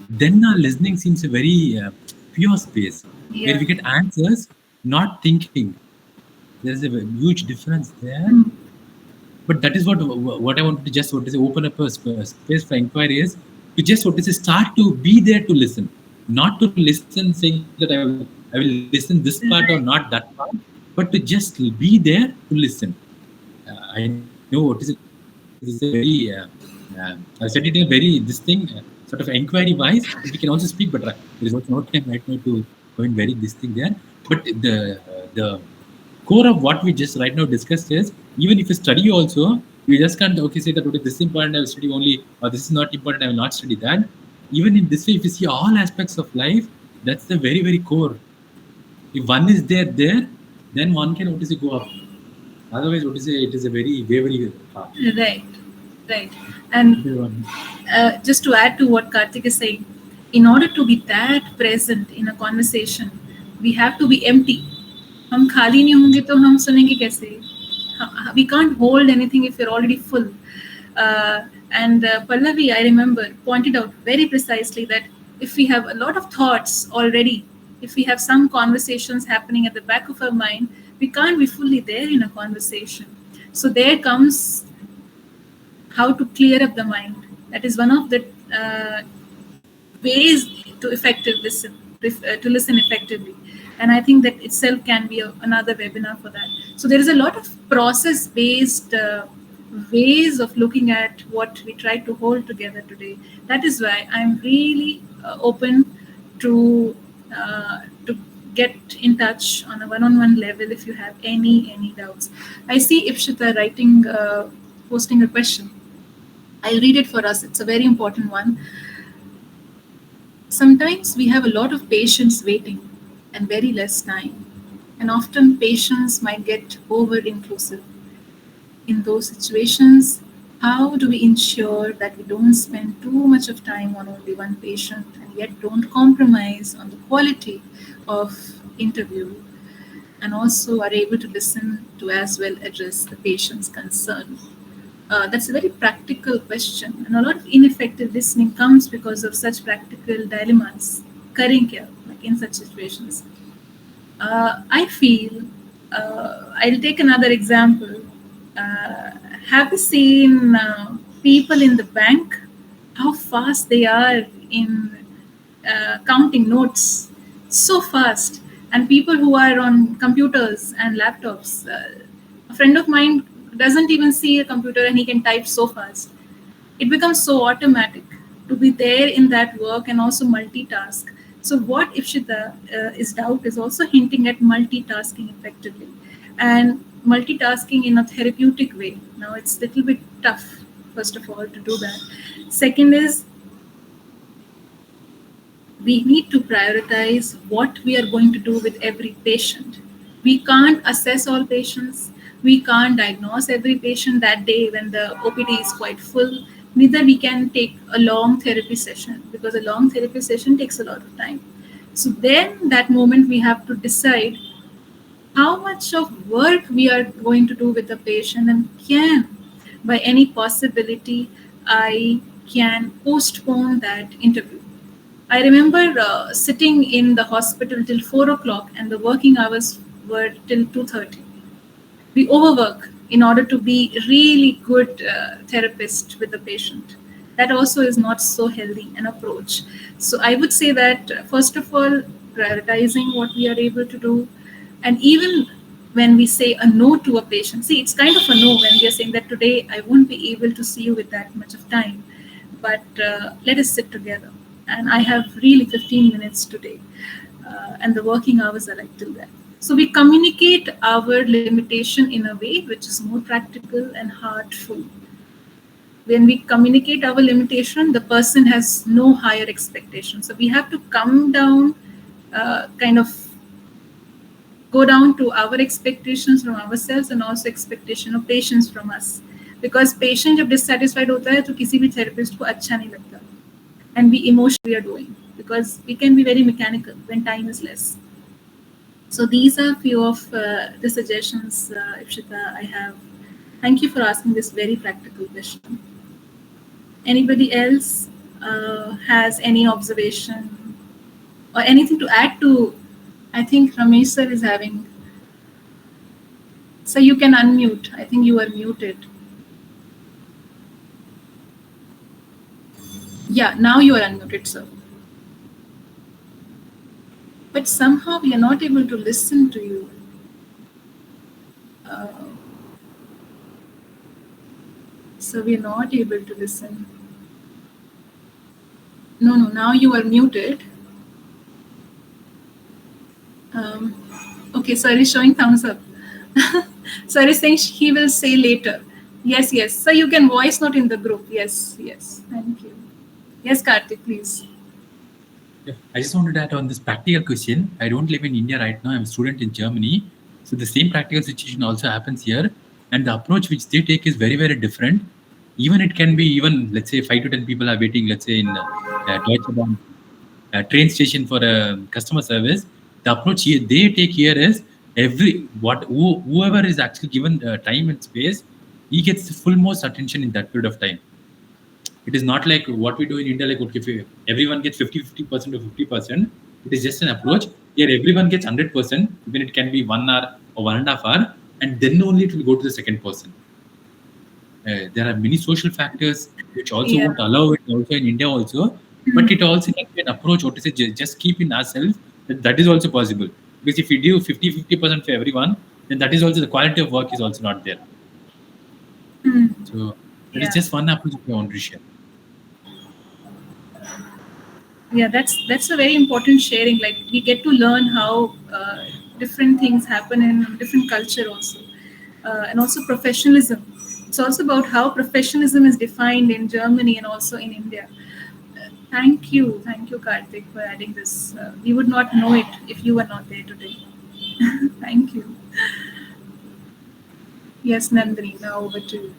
then our listening seems a very pure space where Yeah. we get answers, not thinking. There's a huge difference there. Mm. But that is what I wanted to just what is open up a space for inquiry is to just what is start to be there to listen, not to listen saying that I will listen this part or not that part, but to just be there to listen. I know what is it. This is a very I've said it in a very this thing sort of inquiry wise. We can also speak, but there is also no time right now to go in very this thing there. But the core of what we just right now discussed is, even if you study also, you just can't okay say that okay, this is important I will study only, or this is not important I will not study that. Even in this way, if you see all aspects of life, that's the very core. If one is there, then one can what is it go up. Otherwise, what is it is a very hard. Right. Right. And just to add to what Karthik is saying, in order to be that present in a conversation, we have to be empty. हम खाली नहीं होंगे तो हम सुनेंगे कैसे? We can't hold anything if you're already full. And Pallavi, I remember, pointed out very precisely that if we have a lot of thoughts already, if we have some conversations happening at the back of our mind, we can't be fully there in a conversation. So there comes how to clear up the mind. That is one of the ways to effective listen, to listen effectively. And I think that itself can be another webinar for that. So there is a lot of process-based ways of looking at what we try to hold together today. That is why I'm really open to get in touch on a one-on-one level if you have any doubts. I see Ipshita writing, posting a question. I'll read it for us. It's a very important one. Sometimes we have a lot of patients waiting and very less time. And often patients might get over-inclusive. In those situations, how do we ensure that we don't spend too much of time on only one patient and yet don't compromise on the quality of interview, and also are able to listen to as well address the patient's concern? That's a very practical question, and a lot of ineffective listening comes because of such practical dilemmas occurring here, like in such situations. I feel, I'll take another example. Uh, have you seen people in the bank, how fast they are in counting notes? So fast. And people who are on computers and laptops. A friend of mine doesn't even see a computer and he can type so fast. It becomes so automatic to be there in that work and also multitask. So what Ipshita is doubt is also hinting at multitasking effectively, and multitasking in a therapeutic way. Now it's a little bit tough, first of all, to do that. Second is we need to prioritize what we are going to do with every patient. We can't assess all patients. We can't diagnose every patient that day when the OPD is quite full. Neither we can take a long therapy session because a long therapy session takes a lot of time. So then that moment we have to decide how much of work we are going to do with the patient, and can, by any possibility, I can postpone that interview. I remember sitting in the hospital till 4 o'clock, and the working hours were till 2:30. We overwork in order to be really good therapist with the patient. That also is not so healthy an approach. So I would say that first of all, prioritizing what we are able to do, and even when we say a no to a patient, see, it's kind of a no when we are saying that today I won't be able to see you with that much of time, but let us sit together. And I have really 15 minutes today, and the working hours are like till that. So we communicate our limitation in a way which is more practical and heartful. When we communicate our limitation, the person has no higher expectation. So we have to come down, kind of go down to our expectations from ourselves and also expectation of patients from us. Because patient जब dissatisfied होता है तो किसी भी therapist को अच्छा नहीं लगता. And we emotionally are doing because we can be very mechanical when time is less. So these are few of the suggestions, Ipshita, I have. Thank you for asking this very practical question. Anybody else has any observation or anything to add to? I think Ramesh sir is having. So you can unmute. I think you are muted. Yeah, now you are unmuted, sir. But somehow we are not able to listen to you. So we are not able to listen. No, now you are muted. Okay, sir is showing thumbs up. Sir is saying he will say later. Yes. So you can voice note in the group. Yes. Thank you. Yes, Karthik, please. Yeah, I just wanted to add on this practical question. I don't live in India right now. I'm a student in Germany. So the same practical situation also happens here. And the approach which they take is very, very different. Even it can be even, let's say, 5 to 10 people are waiting, let's say, in Deutsche Bahn train station for a customer service. The approach here, they take here is whoever is actually given time and space, he gets the full most attention in that period of time. It is not like what we do in India, like okay, if everyone gets 50% or 50%. It is just an approach. Here, everyone gets 100%. Even it can be 1 hour or 1.5 hours, and then only it will go to the second person. There are many social factors which also won't allow it also in India also, but it also can be an approach. What to say, just keep in ourselves that is also possible. Because if we do 50% for everyone, then that is also the quality of work is also not there. So that is just one approach I want to share. Yeah, that's a very important sharing. Like we get to learn how different things happen in different culture also, and also professionalism. It's also about how professionalism is defined in Germany and also in India. Thank you, Karthik, for adding this. We would not know it if you were not there today. Thank you. Yes, Nandini, now over to you.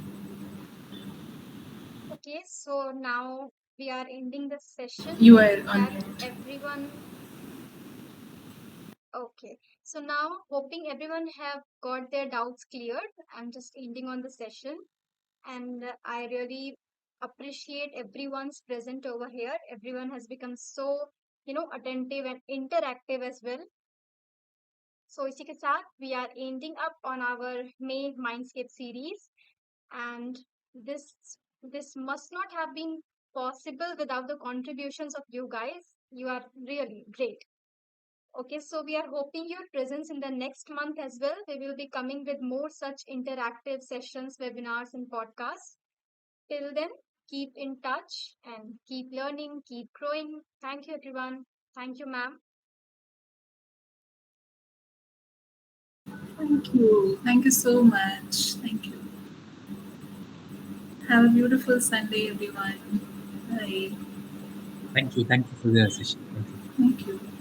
Okay, so now we are ending the session. You are on That mute. everyone. Okay, so now hoping everyone have got their doubts cleared. I'm just ending on the session, and I really appreciate everyone's present over here. Everyone has become so attentive and interactive as well. So इसी के साथ we are ending up on our May Mindscape series, and this must not have been possible without the contributions of you guys. You are really great. Okay, so we are hoping your presence in the next month as well. We will be coming with more such interactive sessions, webinars, and podcasts. Till then, keep in touch and keep learning, keep growing. Thank you, everyone. Thank you, ma'am. Thank you so much. Thank you. Have a beautiful Sunday, everyone. Bye. Thank you for the session. Thank you. Thank you.